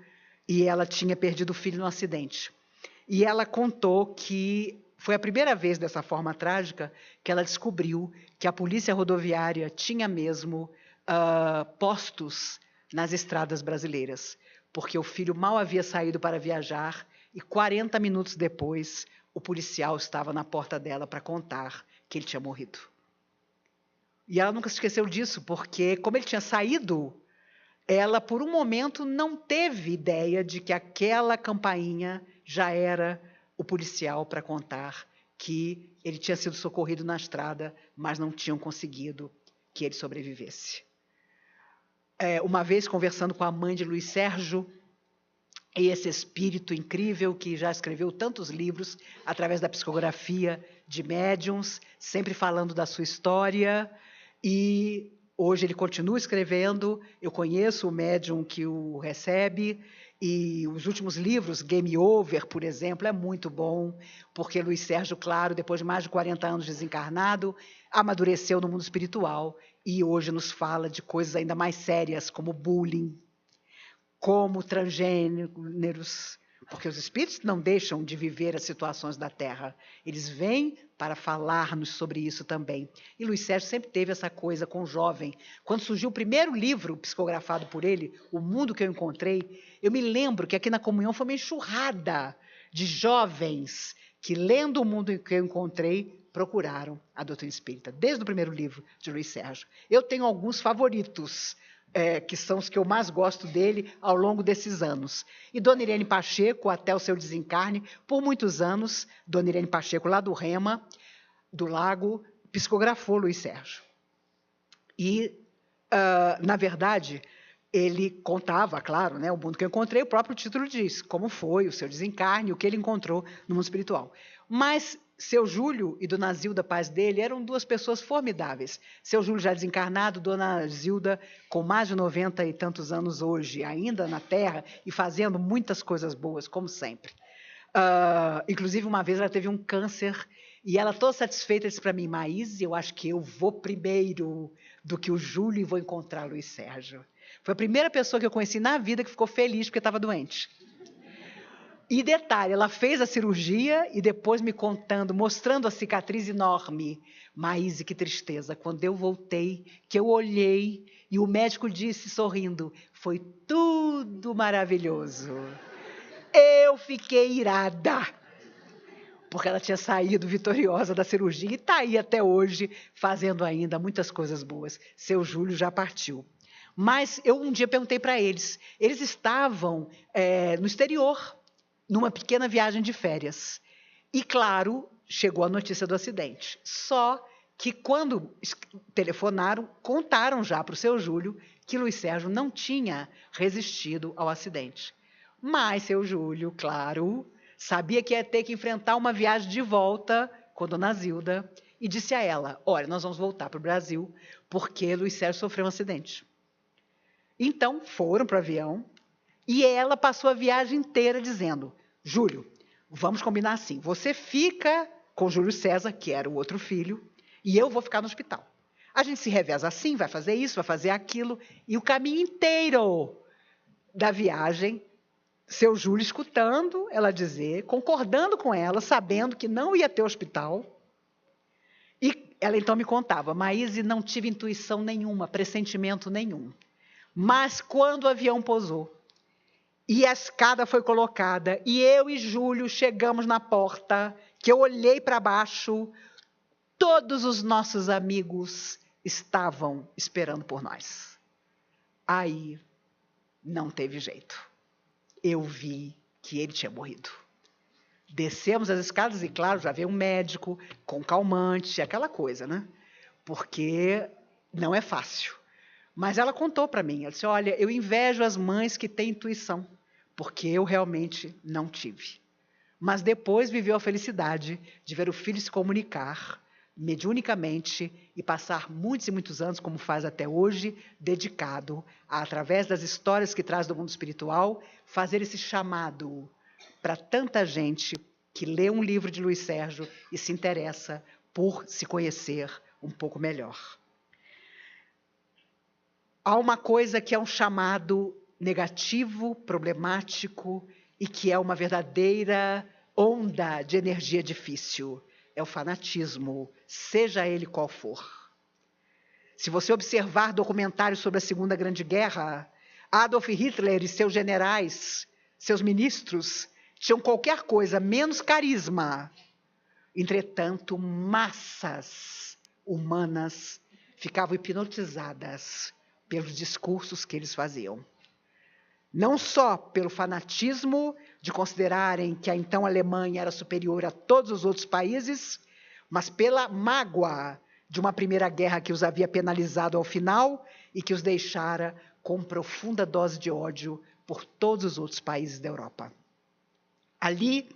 e ela tinha perdido o filho num acidente. E ela contou que foi a primeira vez dessa forma trágica que ela descobriu que a polícia rodoviária tinha mesmo postos nas estradas brasileiras, porque o filho mal havia saído para viajar e 40 minutos depois o policial estava na porta dela para contar que ele tinha morrido. E ela nunca se esqueceu disso, porque como ele tinha saído, ela por um momento não teve ideia de que aquela campainha já era o policial para contar que ele tinha sido socorrido na estrada, mas não tinham conseguido que ele sobrevivesse. Uma vez conversando com a mãe de Luiz Sérgio, e esse espírito incrível que já escreveu tantos livros através da psicografia de médiuns, sempre falando da sua história, e hoje ele continua escrevendo. Eu conheço o médium que o recebe, e os últimos livros, Game Over, por exemplo, é muito bom, porque Luiz Sérgio, claro, depois de mais de 40 anos desencarnado, amadureceu no mundo espiritual e hoje nos fala de coisas ainda mais sérias, como bullying, como transgêneros, porque os espíritos não deixam de viver as situações da Terra. Eles vêm para falar-nos sobre isso também. E Luiz Sérgio sempre teve essa coisa com o jovem. Quando surgiu o primeiro livro psicografado por ele, O Mundo que eu Encontrei, eu me lembro que aqui na comunhão foi uma enxurrada de jovens que, lendo O Mundo que eu Encontrei, procuraram a doutrina espírita, desde o primeiro livro de Luiz Sérgio. Eu tenho alguns favoritos, que são os que eu mais gosto dele ao longo desses anos. E Dona Irene Pacheco, até o seu desencarne, por muitos anos, Dona Irene Pacheco, lá do Rema, do Lago, psicografou Luiz Sérgio. E, na verdade, ele contava, claro, né, O Mundo que eu Encontrei, o próprio título diz, como foi o seu desencarne, o que ele encontrou no mundo espiritual. Mas seu Júlio e Dona Zilda, pais dele, eram duas pessoas formidáveis. Seu Júlio já desencarnado, Dona Zilda com mais de 90 e tantos anos hoje, ainda na Terra e fazendo muitas coisas boas, como sempre. Inclusive, uma vez ela teve um câncer e ela, toda satisfeita, disse para mim: Maíse, eu acho que eu vou primeiro do que o Júlio e vou encontrar Luiz Sérgio. Foi a primeira pessoa que eu conheci na vida que ficou feliz porque estava doente. E detalhe, ela fez a cirurgia e depois me contando, mostrando a cicatriz enorme. Maíse, que tristeza. Quando eu voltei, que eu olhei e o médico disse, sorrindo, foi tudo maravilhoso. Eu fiquei irada, porque ela tinha saído vitoriosa da cirurgia e está aí até hoje, fazendo ainda muitas coisas boas. Seu Júlio já partiu. Mas eu um dia perguntei para eles, eles estavam no exterior, numa pequena viagem de férias. E, claro, chegou a notícia do acidente. Só que, quando telefonaram, contaram já para o seu Júlio que Luiz Sérgio não tinha resistido ao acidente. Mas seu Júlio, claro, sabia que ia ter que enfrentar uma viagem de volta com Dona Zilda e disse a ela: olha, nós vamos voltar para o Brasil porque Luiz Sérgio sofreu um acidente. Então, foram para o avião. E ela passou a viagem inteira dizendo: Júlio, vamos combinar assim, você fica com Júlio César, que era o outro filho, e eu vou ficar no hospital. A gente se reveza assim, vai fazer isso, vai fazer aquilo, e o caminho inteiro da viagem, seu Júlio escutando ela dizer, concordando com ela, sabendo que não ia ter hospital. E ela então me contava: Maíse, não tive intuição nenhuma, pressentimento nenhum. Mas quando o avião pousou, e a escada foi colocada, e eu e Júlio chegamos na porta, que eu olhei para baixo, todos os nossos amigos estavam esperando por nós. Aí não teve jeito. Eu vi que ele tinha morrido. Descemos as escadas e, claro, já veio um médico com calmante, aquela coisa, né? Porque não é fácil. Mas ela contou para mim, ela disse: olha, eu invejo as mães que têm intuição, porque eu realmente não tive. Mas depois viveu a felicidade de ver o filho se comunicar mediunicamente e passar muitos e muitos anos, como faz até hoje, dedicado a, através das histórias que traz do mundo espiritual, fazer esse chamado para tanta gente que lê um livro de Luiz Sérgio e se interessa por se conhecer um pouco melhor. Há uma coisa que é um chamado negativo, problemático e que é uma verdadeira onda de energia difícil. É o fanatismo, seja ele qual for. Se você observar documentários sobre a Segunda Grande Guerra, Adolf Hitler e seus generais, seus ministros, tinham qualquer coisa menos carisma. Entretanto, massas humanas ficavam hipnotizadas pelos discursos que eles faziam. Não só pelo fanatismo de considerarem que a então Alemanha era superior a todos os outros países, mas pela mágoa de uma primeira guerra que os havia penalizado ao final e que os deixara com profunda dose de ódio por todos os outros países da Europa. Ali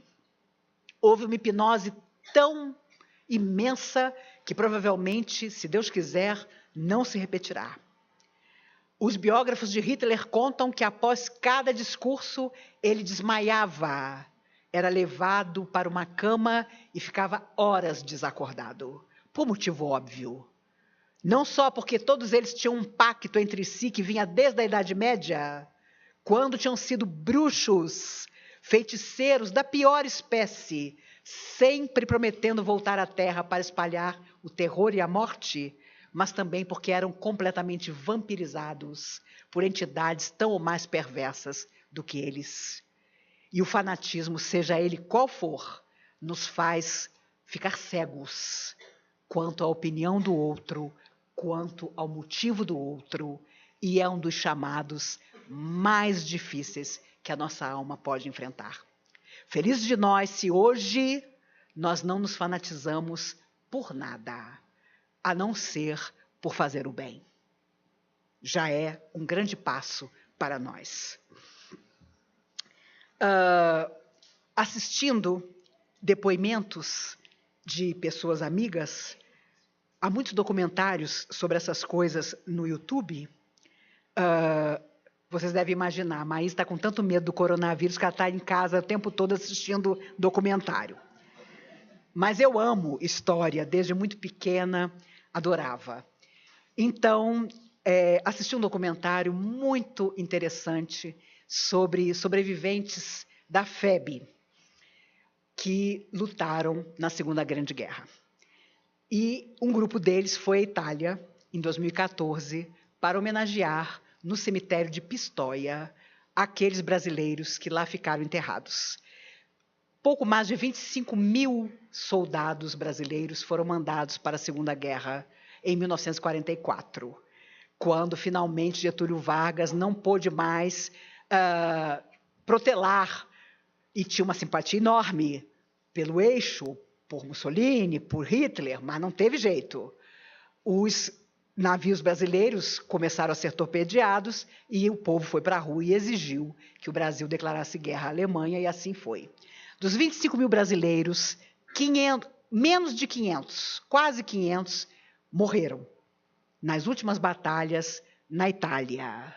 houve uma hipnose tão imensa que provavelmente, se Deus quiser, não se repetirá. Os biógrafos de Hitler contam que após cada discurso ele desmaiava, era levado para uma cama e ficava horas desacordado, por motivo óbvio. Não só porque todos eles tinham um pacto entre si que vinha desde a Idade Média, quando tinham sido bruxos, feiticeiros da pior espécie, sempre prometendo voltar à Terra para espalhar o terror e a morte, mas também porque eram completamente vampirizados por entidades tão ou mais perversas do que eles. E o fanatismo, seja ele qual for, nos faz ficar cegos quanto à opinião do outro, quanto ao motivo do outro, e é um dos chamados mais difíceis que a nossa alma pode enfrentar. Felizes de nós se hoje nós não nos fanatizamos por nada, a não ser por fazer o bem. Já é um grande passo para nós. Assistindo depoimentos de pessoas amigas, há muitos documentários sobre essas coisas no YouTube. Vocês devem imaginar, a Maís está com tanto medo do coronavírus que ela está em casa o tempo todo assistindo documentário. Mas eu amo história, desde muito pequena, adorava. Então, assisti um documentário muito interessante sobre sobreviventes da FEB, que lutaram na Segunda Grande Guerra. E um grupo deles foi à Itália, em 2014, para homenagear, no cemitério de Pistoia, aqueles brasileiros que lá ficaram enterrados. Pouco mais de 25 mil soldados brasileiros foram mandados para a Segunda Guerra em 1944, quando finalmente Getúlio Vargas não pôde mais protelar e tinha uma simpatia enorme pelo eixo, por Mussolini, por Hitler, mas não teve jeito. Os navios brasileiros começaram a ser torpedeados e o povo foi para a rua e exigiu que o Brasil declarasse guerra à Alemanha, e assim foi. Dos 25 mil brasileiros, menos de 500, quase 500, morreram nas últimas batalhas na Itália.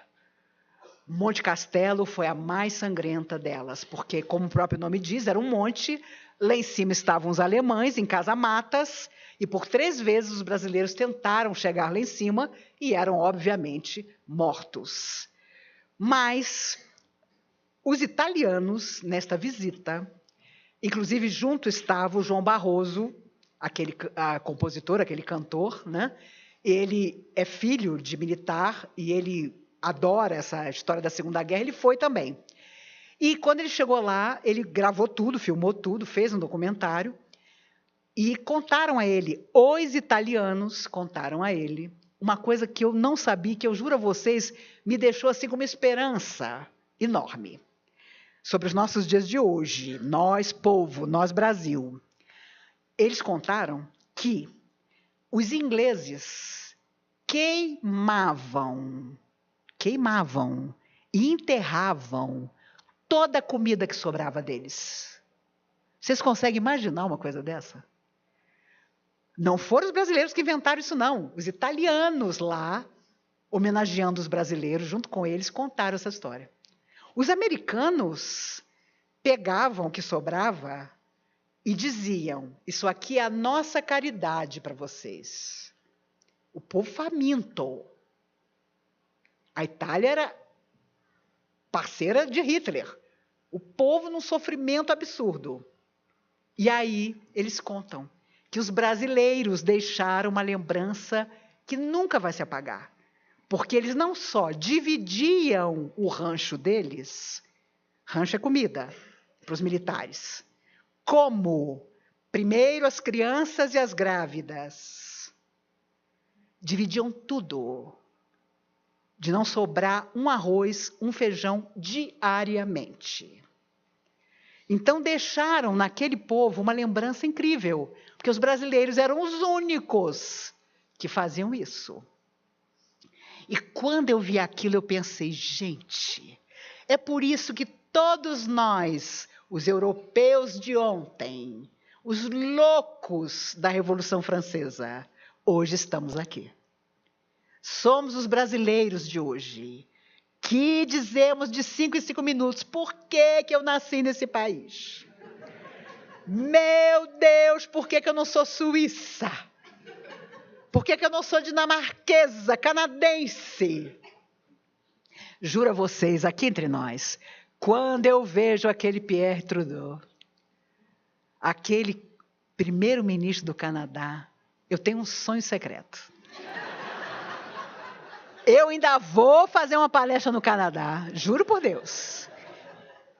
Monte Castelo foi a mais sangrenta delas, porque, como o próprio nome diz, era um monte, lá em cima estavam os alemães, em casamatas, e por 3 vezes os brasileiros tentaram chegar lá em cima e eram, obviamente, mortos. Mas os italianos, nesta visita, inclusive junto estava o João Barroso, aquele compositor, aquele cantor, né? Ele é filho de militar e ele adora essa história da Segunda Guerra, ele foi também. E quando ele chegou lá, ele gravou tudo, filmou tudo, fez um documentário e contaram a ele, os italianos contaram a ele, uma coisa que eu não sabia, que eu juro a vocês, me deixou assim com uma esperança enorme sobre os nossos dias de hoje, nós povo, nós Brasil. Eles contaram que os ingleses queimavam e enterravam toda a comida que sobrava deles. Vocês conseguem imaginar uma coisa dessa? Não foram os brasileiros que inventaram isso, não. Os italianos lá, homenageando os brasileiros, junto com eles, contaram essa história. Os americanos pegavam o que sobrava e diziam: isso aqui é a nossa caridade para vocês. O povo faminto. A Itália era parceira de Hitler. O povo num sofrimento absurdo. E aí eles contam que os brasileiros deixaram uma lembrança que nunca vai se apagar. Porque eles não só dividiam o rancho deles, rancho é comida para os militares, como primeiro as crianças e as grávidas dividiam tudo, de não sobrar um arroz, um feijão diariamente. Então deixaram naquele povo uma lembrança incrível, porque os brasileiros eram os únicos que faziam isso. E quando eu vi aquilo, eu pensei, gente, é por isso que todos nós, os europeus de ontem, os loucos da Revolução Francesa, hoje estamos aqui. Somos os brasileiros de hoje, que dizemos de 5 em 5 minutos, por que eu nasci nesse país? Meu Deus, por que eu não sou suíça? Por que eu não sou dinamarquesa, canadense? Juro a vocês, aqui entre nós, quando eu vejo aquele Pierre Trudeau, aquele primeiro-ministro do Canadá, eu tenho um sonho secreto. Eu ainda vou fazer uma palestra no Canadá, juro por Deus,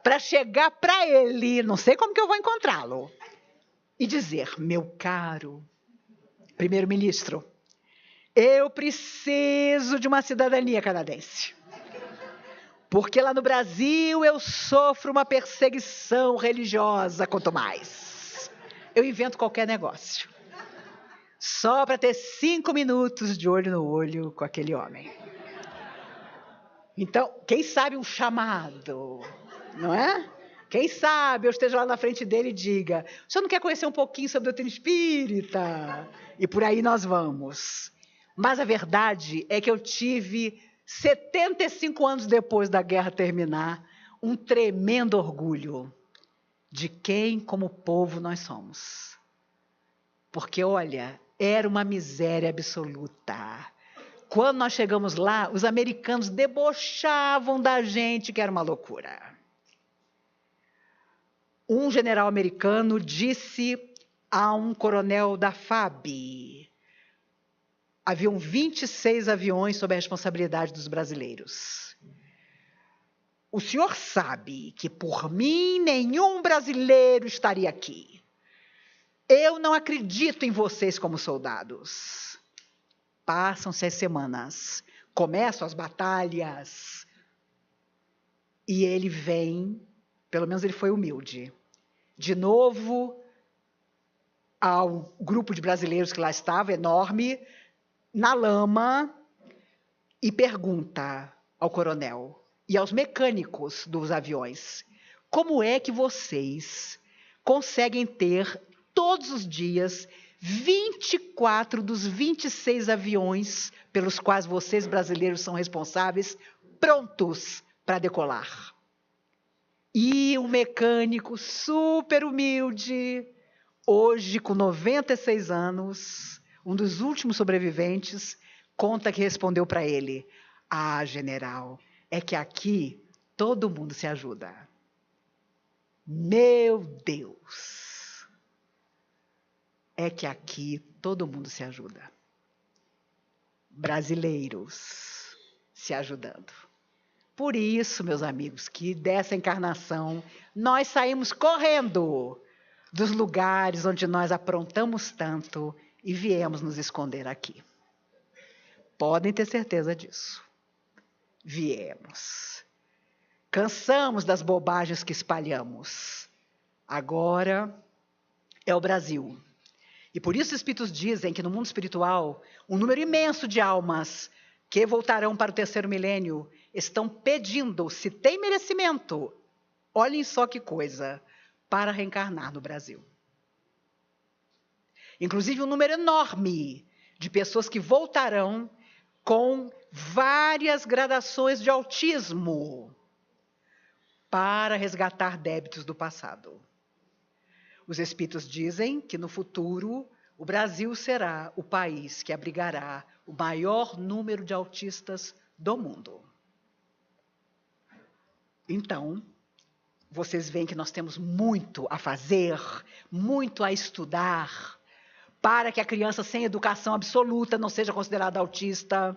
para chegar para ele, não sei como que eu vou encontrá-lo, e dizer: meu caro primeiro-ministro, eu preciso de uma cidadania canadense. Porque lá no Brasil eu sofro uma perseguição religiosa, quanto mais. Eu invento qualquer negócio. Só para ter 5 minutos de olho no olho com aquele homem. Então, quem sabe um chamado, não é? Quem sabe eu esteja lá na frente dele e diga: o senhor não quer conhecer um pouquinho sobre a doutrina espírita? E por aí nós vamos. Mas a verdade é que eu tive, 75 anos depois da guerra terminar, um tremendo orgulho de quem, como povo, nós somos. Porque, olha, era uma miséria absoluta. Quando nós chegamos lá, os americanos debochavam da gente, que era uma loucura. Um general americano disse a um coronel da FAB: haviam 26 aviões sob a responsabilidade dos brasileiros. O senhor sabe que por mim nenhum brasileiro estaria aqui. Eu não acredito em vocês como soldados. Passam-se as semanas, começam as batalhas, e ele vem, pelo menos ele foi humilde, de novo ao grupo de brasileiros que lá estava, enorme, na lama, e pergunta ao coronel e aos mecânicos dos aviões: como é que vocês conseguem ter todos os dias 24 dos 26 aviões pelos quais vocês brasileiros são responsáveis, prontos para decolar? E um mecânico super humilde, hoje com 96 anos, um dos últimos sobreviventes, conta que respondeu para ele: ah, general, é que aqui todo mundo se ajuda. Meu Deus! É que aqui todo mundo se ajuda. Brasileiros se ajudando. Por isso, meus amigos, que dessa encarnação nós saímos correndo dos lugares onde nós aprontamos tanto e viemos nos esconder aqui. Podem ter certeza disso. Viemos. Cansamos das bobagens que espalhamos. Agora é o Brasil. E por isso os espíritos dizem que no mundo espiritual, um número imenso de almas que voltarão para o 3º milênio estão pedindo, se tem merecimento, olhem só que coisa, para reencarnar no Brasil. Inclusive um número enorme de pessoas que voltarão com várias gradações de autismo para resgatar débitos do passado. Os espíritos dizem que no futuro o Brasil será o país que abrigará o maior número de autistas do mundo. Então, vocês veem que nós temos muito a fazer, muito a estudar, para que a criança sem educação absoluta não seja considerada autista.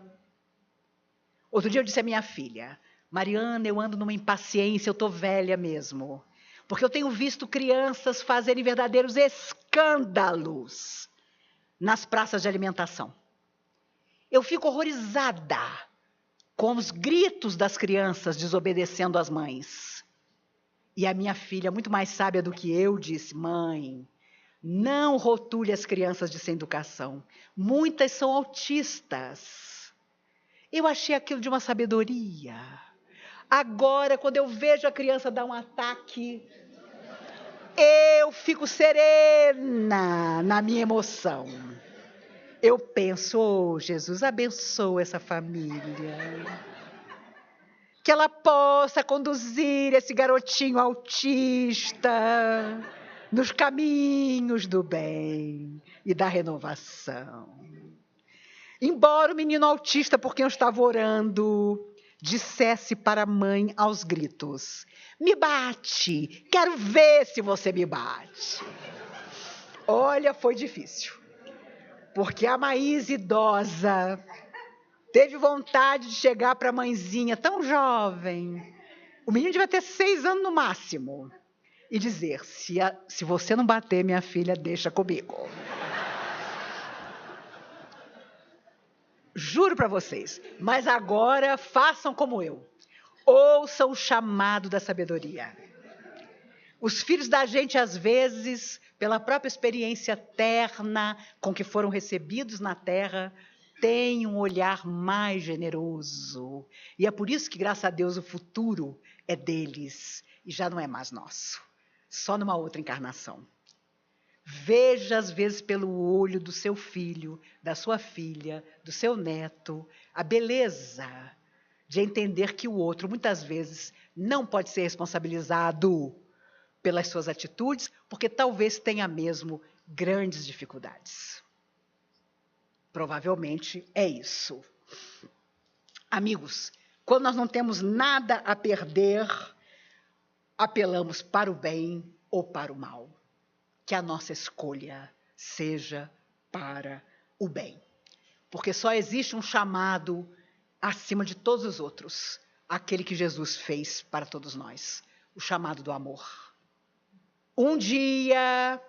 Outro dia eu disse à minha filha, Mariana, eu ando numa impaciência, eu estou velha mesmo. Porque eu tenho visto crianças fazerem verdadeiros escândalos nas praças de alimentação. Eu fico horrorizada com os gritos das crianças desobedecendo às mães. E a minha filha, muito mais sábia do que eu, disse, mãe, não rotule as crianças de sem educação. Muitas são autistas. Eu achei aquilo de uma sabedoria. Agora, quando eu vejo a criança dar um ataque, eu fico serena na minha emoção. Eu penso, oh, Jesus, abençoa essa família. Que ela possa conduzir esse garotinho autista nos caminhos do bem e da renovação. Embora o menino autista por quem eu estava orando dissesse para a mãe aos gritos, me bate, quero ver se você me bate. Olha, foi difícil, porque a Maís idosa teve vontade de chegar para a mãezinha, tão jovem, o menino devia ter 6 anos no máximo, e dizer, se você não bater, minha filha, deixa comigo. Juro para vocês, mas agora façam como eu. Ouçam o chamado da sabedoria. Os filhos da gente, às vezes, pela própria experiência terna com que foram recebidos na terra, têm um olhar mais generoso. E é por isso que, graças a Deus, o futuro é deles e já não é mais nosso. Só numa outra encarnação. Veja, às vezes, pelo olho do seu filho, da sua filha, do seu neto, a beleza de entender que o outro, muitas vezes, não pode ser responsabilizado pelas suas atitudes, porque talvez tenha mesmo grandes dificuldades. Provavelmente é isso. Amigos, quando nós não temos nada a perder, apelamos para o bem ou para o mal. Que a nossa escolha seja para o bem. Porque só existe um chamado acima de todos os outros, aquele que Jesus fez para todos nós, o chamado do amor. Um dia,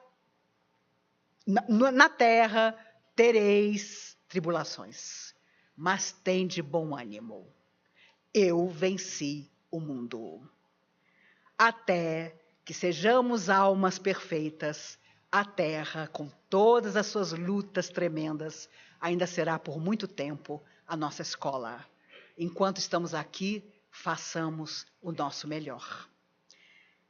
na terra, tereis tribulações, mas tende bom ânimo. Eu venci o mundo. Até que sejamos almas perfeitas, a terra, com todas as suas lutas tremendas, ainda será por muito tempo a nossa escola. Enquanto estamos aqui, façamos o nosso melhor.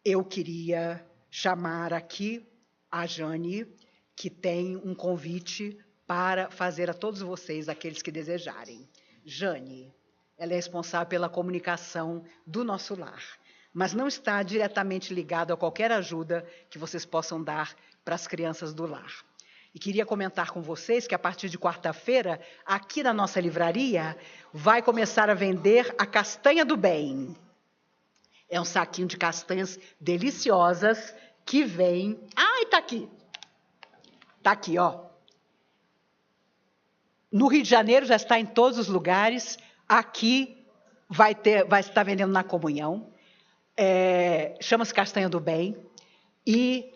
Eu queria chamar aqui a Jane, que tem um convite para fazer a todos vocês, aqueles que desejarem. Jane, ela é responsável pela comunicação do nosso lar, mas não está diretamente ligado a qualquer ajuda que vocês possam dar para as crianças do lar. E queria comentar com vocês que, a partir de quarta-feira, aqui na nossa livraria, vai começar a vender a castanha do bem. É um saquinho de castanhas deliciosas que vem... Ai, tá aqui! Tá aqui, ó. No Rio de Janeiro já está em todos os lugares. Aqui vai estar vendendo na comunhão. Chama-se Castanha do Bem, e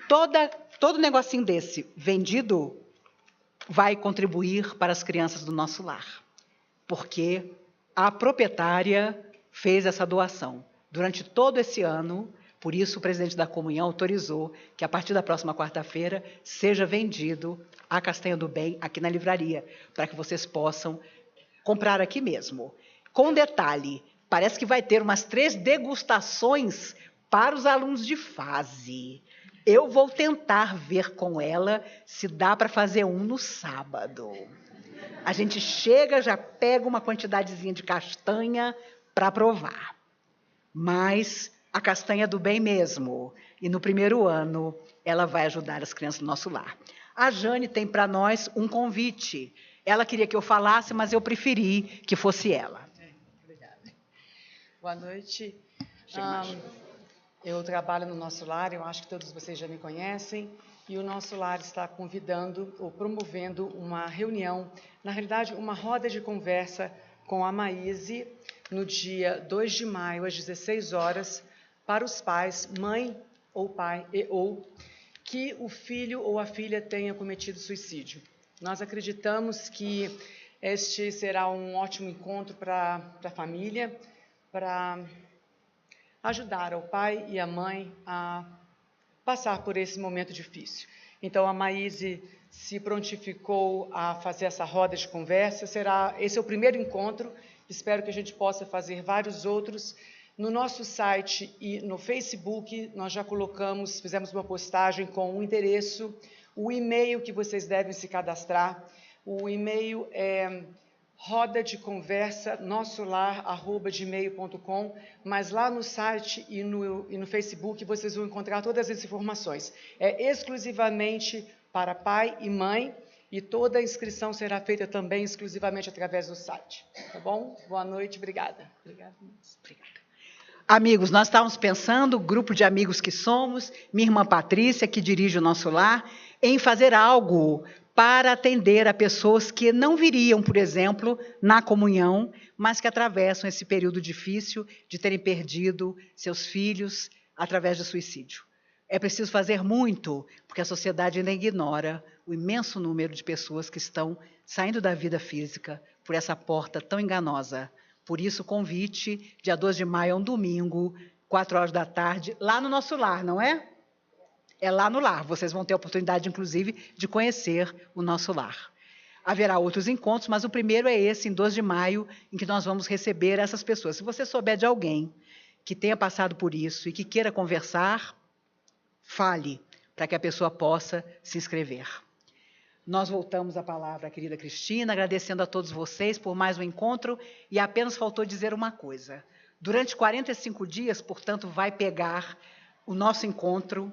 todo negocinho desse vendido vai contribuir para as crianças do nosso lar, porque a proprietária fez essa doação durante todo esse ano. Por isso o presidente da comunhão autorizou que a partir da próxima quarta-feira seja vendido a Castanha do Bem aqui na livraria, para que vocês possam comprar aqui mesmo. Com detalhe, parece que vai ter umas 3 degustações para os alunos de fase. Eu vou tentar ver com ela se dá para fazer um no sábado. A gente chega, já pega uma quantidadezinha de castanha para provar. Mas a castanha é do bem mesmo. E no primeiro ano, ela vai ajudar as crianças do nosso lar. A Jane tem para nós um convite. Ela queria que eu falasse, mas eu preferi que fosse ela. Obrigada. Boa noite. Eu trabalho no Nosso Lar, eu acho que todos vocês já me conhecem, e o Nosso Lar está convidando ou promovendo uma reunião, na realidade, uma roda de conversa com a Maíse, no dia 2 de maio, às 16 horas, para os pais, mãe ou pai, que o filho ou a filha tenha cometido suicídio. Nós acreditamos que este será um ótimo encontro para a família, para ajudar o pai e a mãe a passar por esse momento difícil. Então, a Maíse se prontificou a fazer essa roda de conversa. Esse é o primeiro encontro, espero que a gente possa fazer vários outros. No nosso site e no Facebook, nós já fizemos uma postagem com o endereço, o e-mail que vocês devem se cadastrar. O e-mail é rodadeconversa@gmail.com, mas lá no site e no Facebook vocês vão encontrar todas as informações. É exclusivamente para pai e mãe, e toda a inscrição será feita também exclusivamente através do site. Tá bom? Boa noite, obrigada. Obrigada. Amigos, nós estávamos pensando, grupo de amigos que somos, minha irmã Patrícia, que dirige o Nosso Lar, em fazer algo para atender a pessoas que não viriam, por exemplo, na comunhão, mas que atravessam esse período difícil de terem perdido seus filhos através do suicídio. É preciso fazer muito, porque a sociedade ainda ignora o imenso número de pessoas que estão saindo da vida física por essa porta tão enganosa. Por isso, o convite, dia 2 de maio, é um domingo, 4 horas da tarde, lá no Nosso Lar, não é? É lá no lar. Vocês vão ter a oportunidade, inclusive, de conhecer o Nosso Lar. Haverá outros encontros, mas o primeiro é esse, em 2 de maio, em que nós vamos receber essas pessoas. Se você souber de alguém que tenha passado por isso e que queira conversar, fale, para que a pessoa possa se inscrever. Nós voltamos a palavra à querida Cristina, agradecendo a todos vocês por mais um encontro, e apenas faltou dizer uma coisa. Durante 45 dias, portanto, vai pegar o nosso encontro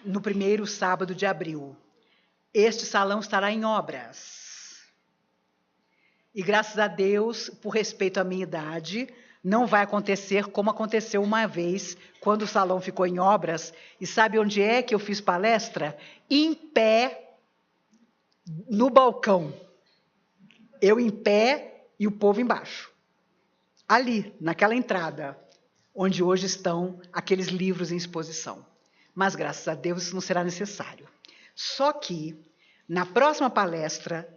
no primeiro sábado de abril. Este salão estará em obras. E, graças a Deus, por respeito à minha idade, não vai acontecer como aconteceu uma vez, quando o salão ficou em obras. E sabe onde é que eu fiz palestra? Em pé, no balcão. Eu em pé e o povo embaixo. Ali, naquela entrada, onde hoje estão aqueles livros em exposição. Mas, graças a Deus, isso não será necessário. Só que, na próxima palestra,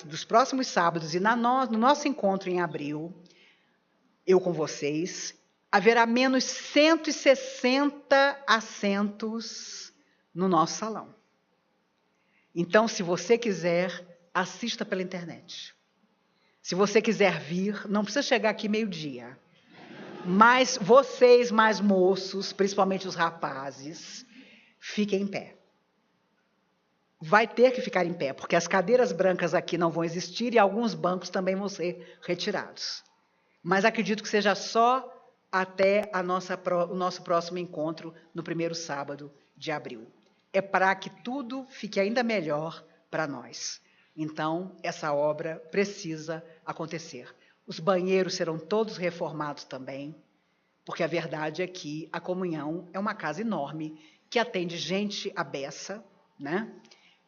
dos próximos sábados e no nosso encontro em abril, eu com vocês, haverá menos 160 assentos no nosso salão. Então, se você quiser, assista pela internet. Se você quiser vir, não precisa chegar aqui meio-dia. Mas vocês, mais moços, principalmente os rapazes, fiquem em pé. Vai ter que ficar em pé, porque as cadeiras brancas aqui não vão existir e alguns bancos também vão ser retirados. Mas acredito que seja só até o nosso próximo encontro, no primeiro sábado de abril. É para que tudo fique ainda melhor para nós. Então, essa obra precisa acontecer. Os banheiros serão todos reformados também, porque a verdade é que a comunhão é uma casa enorme, que atende gente à beça, né?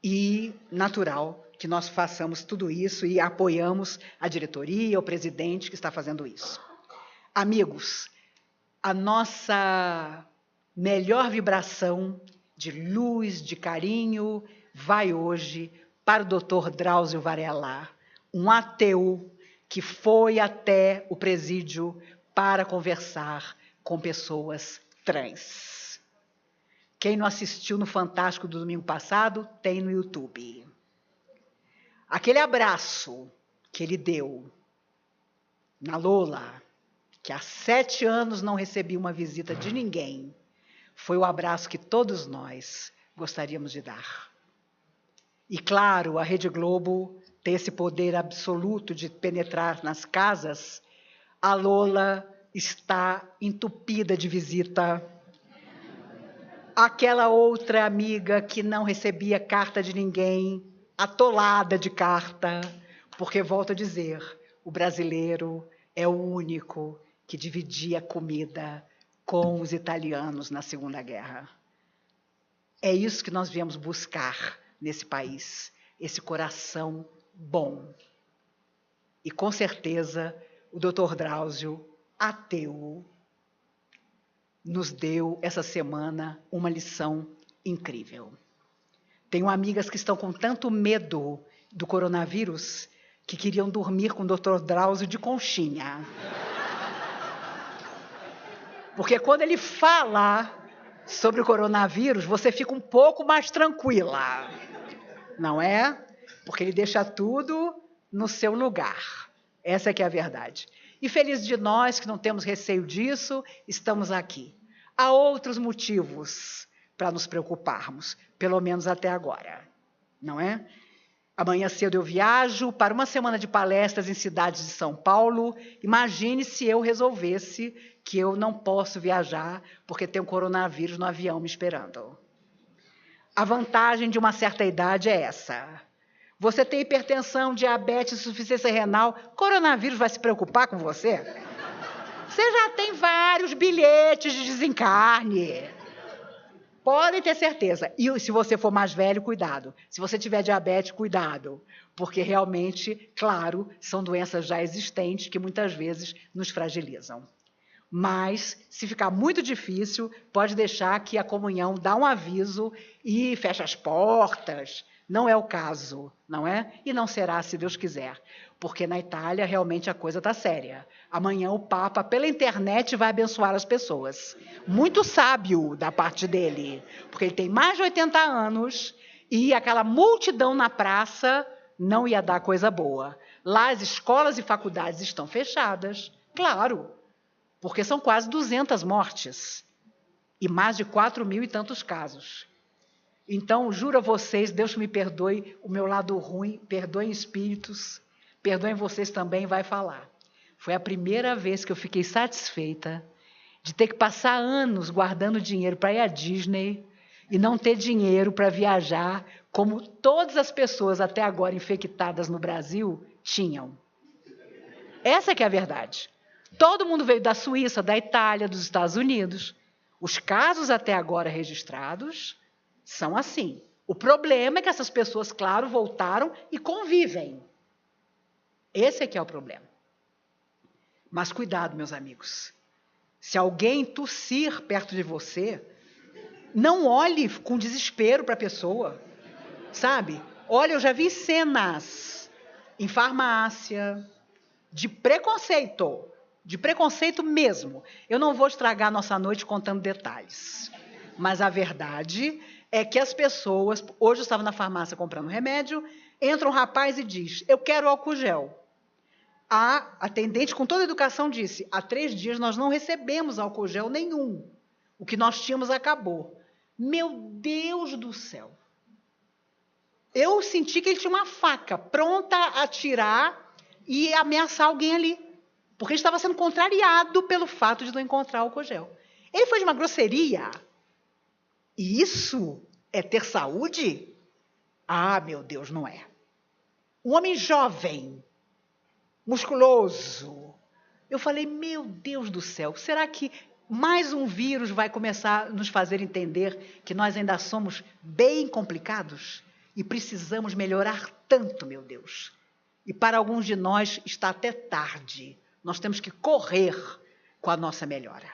E natural que nós façamos tudo isso e apoiamos a diretoria, o presidente que está fazendo isso. Amigos, a nossa melhor vibração de luz, de carinho, vai hoje para o Dr. Drauzio Varela, um ateu que foi até o presídio para conversar com pessoas trans. Quem não assistiu no Fantástico do domingo passado, tem no YouTube. Aquele abraço que ele deu na Lola, que há 7 anos não recebia uma visita de ninguém, foi o abraço que todos nós gostaríamos de dar. E claro, a Rede Globo tem esse poder absoluto de penetrar nas casas. A Lola está entupida de visita. Aquela outra amiga que não recebia carta de ninguém, atolada de carta, porque, volto a dizer, o brasileiro é o único que dividia comida com os italianos na Segunda Guerra. É isso que nós viemos buscar nesse país, esse coração bom. E, com certeza, o Dr. Drauzio, ateu, nos deu, essa semana, uma lição incrível. Tenho amigas que estão com tanto medo do coronavírus que queriam dormir com o Dr. Drauzio de conchinha. Porque quando ele fala sobre o coronavírus, você fica um pouco mais tranquila, não é? Porque ele deixa tudo no seu lugar. Essa é que é a verdade. E feliz de nós que não temos receio disso, estamos aqui. Há outros motivos para nos preocuparmos, pelo menos até agora, não é? Amanhã cedo eu viajo para uma semana de palestras em cidades de São Paulo. Imagine se eu resolvesse que eu não posso viajar porque tem um coronavírus no avião me esperando. A vantagem de uma certa idade é essa. Você tem hipertensão, diabetes, insuficiência renal, coronavírus vai se preocupar com você? Você já tem vários bilhetes de desencarne. Podem ter certeza. E se você for mais velho, cuidado. Se você tiver diabetes, cuidado. Porque realmente, claro, são doenças já existentes que muitas vezes nos fragilizam. Mas, se ficar muito difícil, pode deixar que a comunhão dá um aviso e fecha as portas. Não é o caso, não é? E não será, se Deus quiser. Porque na Itália, realmente, a coisa está séria. Amanhã o Papa, pela internet, vai abençoar as pessoas. Muito sábio da parte dele. Porque ele tem mais de 80 anos e aquela multidão na praça não ia dar coisa boa. Lá as escolas e faculdades estão fechadas, claro. Porque são quase 200 mortes e mais de 4.000 e tantos casos. Então, juro a vocês, Deus me perdoe o meu lado ruim, perdoem espíritos, perdoem vocês também, vai falar. Foi a primeira vez que eu fiquei satisfeita de ter que passar anos guardando dinheiro para ir à Disney e não ter dinheiro para viajar, como todas as pessoas até agora infectadas no Brasil tinham. Essa que é a verdade. Todo mundo veio da Suíça, da Itália, dos Estados Unidos. Os casos até agora registrados são assim. O problema é que essas pessoas, claro, voltaram e convivem. Esse é que é o problema. Mas cuidado, meus amigos. Se alguém tossir perto de você, não olhe com desespero para a pessoa. Sabe? Olha, eu já vi cenas em farmácia de preconceito. De preconceito mesmo. Eu não vou estragar a nossa noite contando detalhes. Mas a verdade é que as pessoas... Hoje eu estava na farmácia comprando remédio, entra um rapaz e diz, eu quero álcool gel. A atendente, com toda a educação, disse, há 3 dias nós não recebemos álcool gel nenhum. O que nós tínhamos acabou. Meu Deus do céu. Eu senti que ele tinha uma faca pronta a tirar e ameaçar alguém ali. Porque ele estava sendo contrariado pelo fato de não encontrar álcool gel. Ele foi de uma grosseria. E isso é ter saúde? Ah, meu Deus, não é. Um homem jovem, musculoso. Eu falei, meu Deus do céu, será que mais um vírus vai começar a nos fazer entender que nós ainda somos bem complicados? E precisamos melhorar tanto, meu Deus. E para alguns de nós está até tarde. Nós temos que correr com a nossa melhora.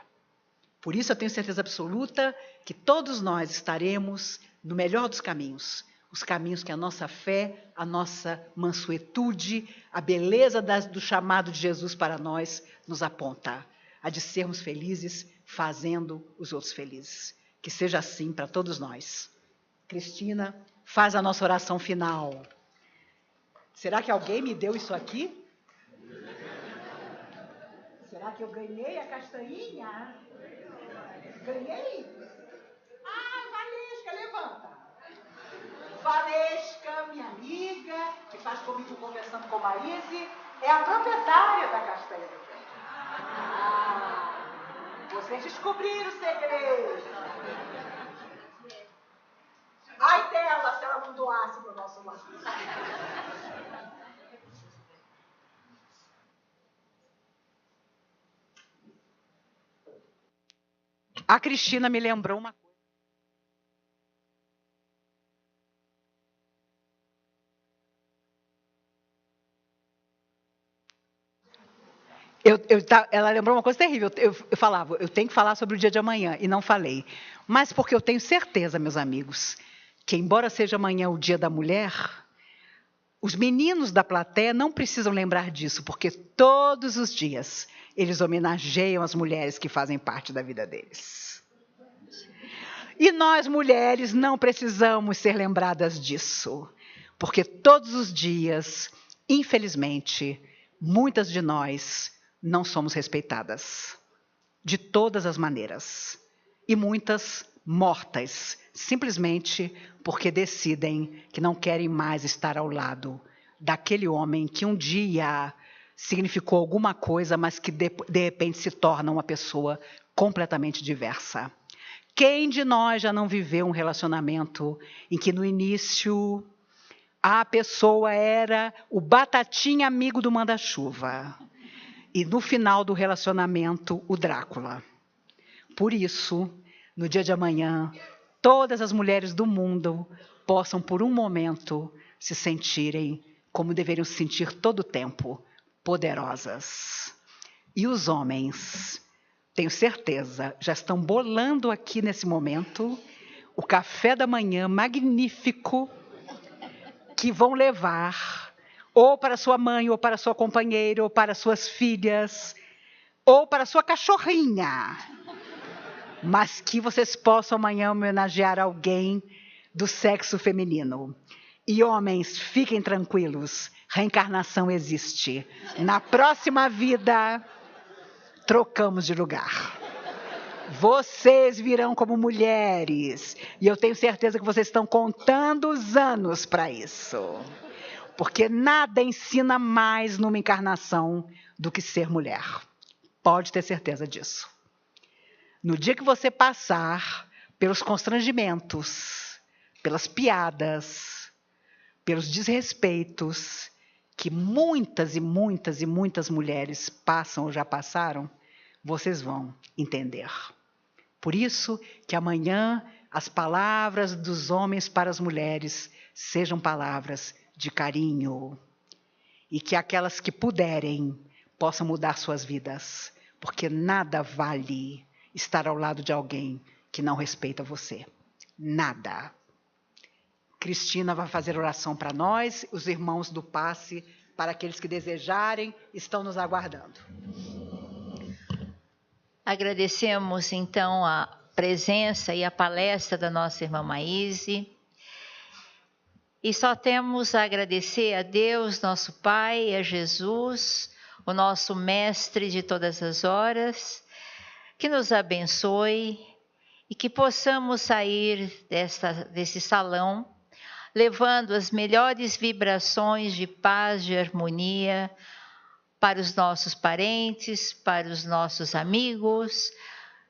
Por isso eu tenho certeza absoluta que todos nós estaremos no melhor dos caminhos. Os caminhos que a nossa fé, a nossa mansuetude, a beleza do chamado de Jesus para nós nos aponta. A de sermos felizes fazendo os outros felizes. Que seja assim para todos nós. Cristina, faz a nossa oração final. Será que alguém me deu isso aqui? Será que eu ganhei a castanhinha? Ganhei? Valesca, minha amiga, que faz comigo conversando com Maíse, é a proprietária da Castanha do Pé. Vocês descobriram o segredo. Ai dela, se ela não doasse para o nosso lado. A Cristina me lembrou uma coisa. Ela lembrou uma coisa terrível. Eu falava, eu tenho que falar sobre o dia de amanhã, e não falei. Mas porque eu tenho certeza, meus amigos, que embora seja amanhã o dia da mulher, os meninos da plateia não precisam lembrar disso, porque todos os dias eles homenageiam as mulheres que fazem parte da vida deles. E nós, mulheres, não precisamos ser lembradas disso, porque todos os dias, infelizmente, muitas de nós não somos respeitadas, de todas as maneiras, e muitas mortas, simplesmente porque decidem que não querem mais estar ao lado daquele homem que um dia significou alguma coisa, mas que de repente se torna uma pessoa completamente diversa. Quem de nós já não viveu um relacionamento em que no início a pessoa era o batatinha amigo do manda-chuva e no final do relacionamento o Drácula? Por isso, no dia de amanhã, todas as mulheres do mundo possam por um momento se sentirem como deveriam se sentir todo o tempo, poderosas. E os homens, tenho certeza, já estão bolando aqui nesse momento o café da manhã magnífico que vão levar ou para sua mãe, ou para sua companheira, ou para suas filhas, ou para sua cachorrinha. Mas que vocês possam amanhã homenagear alguém do sexo feminino. E homens, fiquem tranquilos, reencarnação existe. Na próxima vida, trocamos de lugar. Vocês virão como mulheres. E eu tenho certeza que vocês estão contando os anos para isso. Porque nada ensina mais numa encarnação do que ser mulher. Pode ter certeza disso. No dia que você passar pelos constrangimentos, pelas piadas, pelos desrespeitos que muitas e muitas e muitas mulheres passam ou já passaram, vocês vão entender. Por isso que amanhã as palavras dos homens para as mulheres sejam palavras de carinho. E que aquelas que puderem possam mudar suas vidas. Porque nada vale estar ao lado de alguém que não respeita você. Nada. Cristina vai fazer oração para nós, os irmãos do passe, para aqueles que desejarem, estão nos aguardando. Agradecemos, então, a presença e a palestra da nossa irmã Maíse. E só temos a agradecer a Deus, nosso Pai, a Jesus, o nosso Mestre de todas as horas, que nos abençoe e que possamos sair desse salão levando as melhores vibrações de paz, de harmonia para os nossos parentes, para os nossos amigos,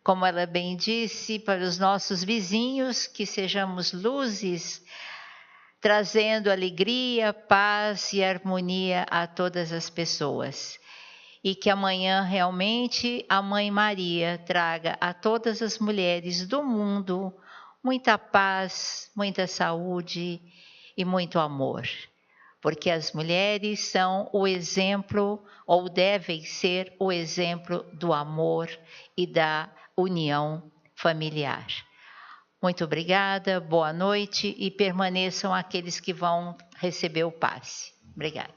como ela bem disse, para os nossos vizinhos, que sejamos luzes, trazendo alegria, paz e harmonia a todas as pessoas. E que amanhã realmente a Mãe Maria traga a todas as mulheres do mundo muita paz, muita saúde e muito amor. Porque as mulheres são o exemplo, ou devem ser o exemplo do amor e da união familiar. Muito obrigada, boa noite e permaneçam aqueles que vão receber o passe. Obrigada.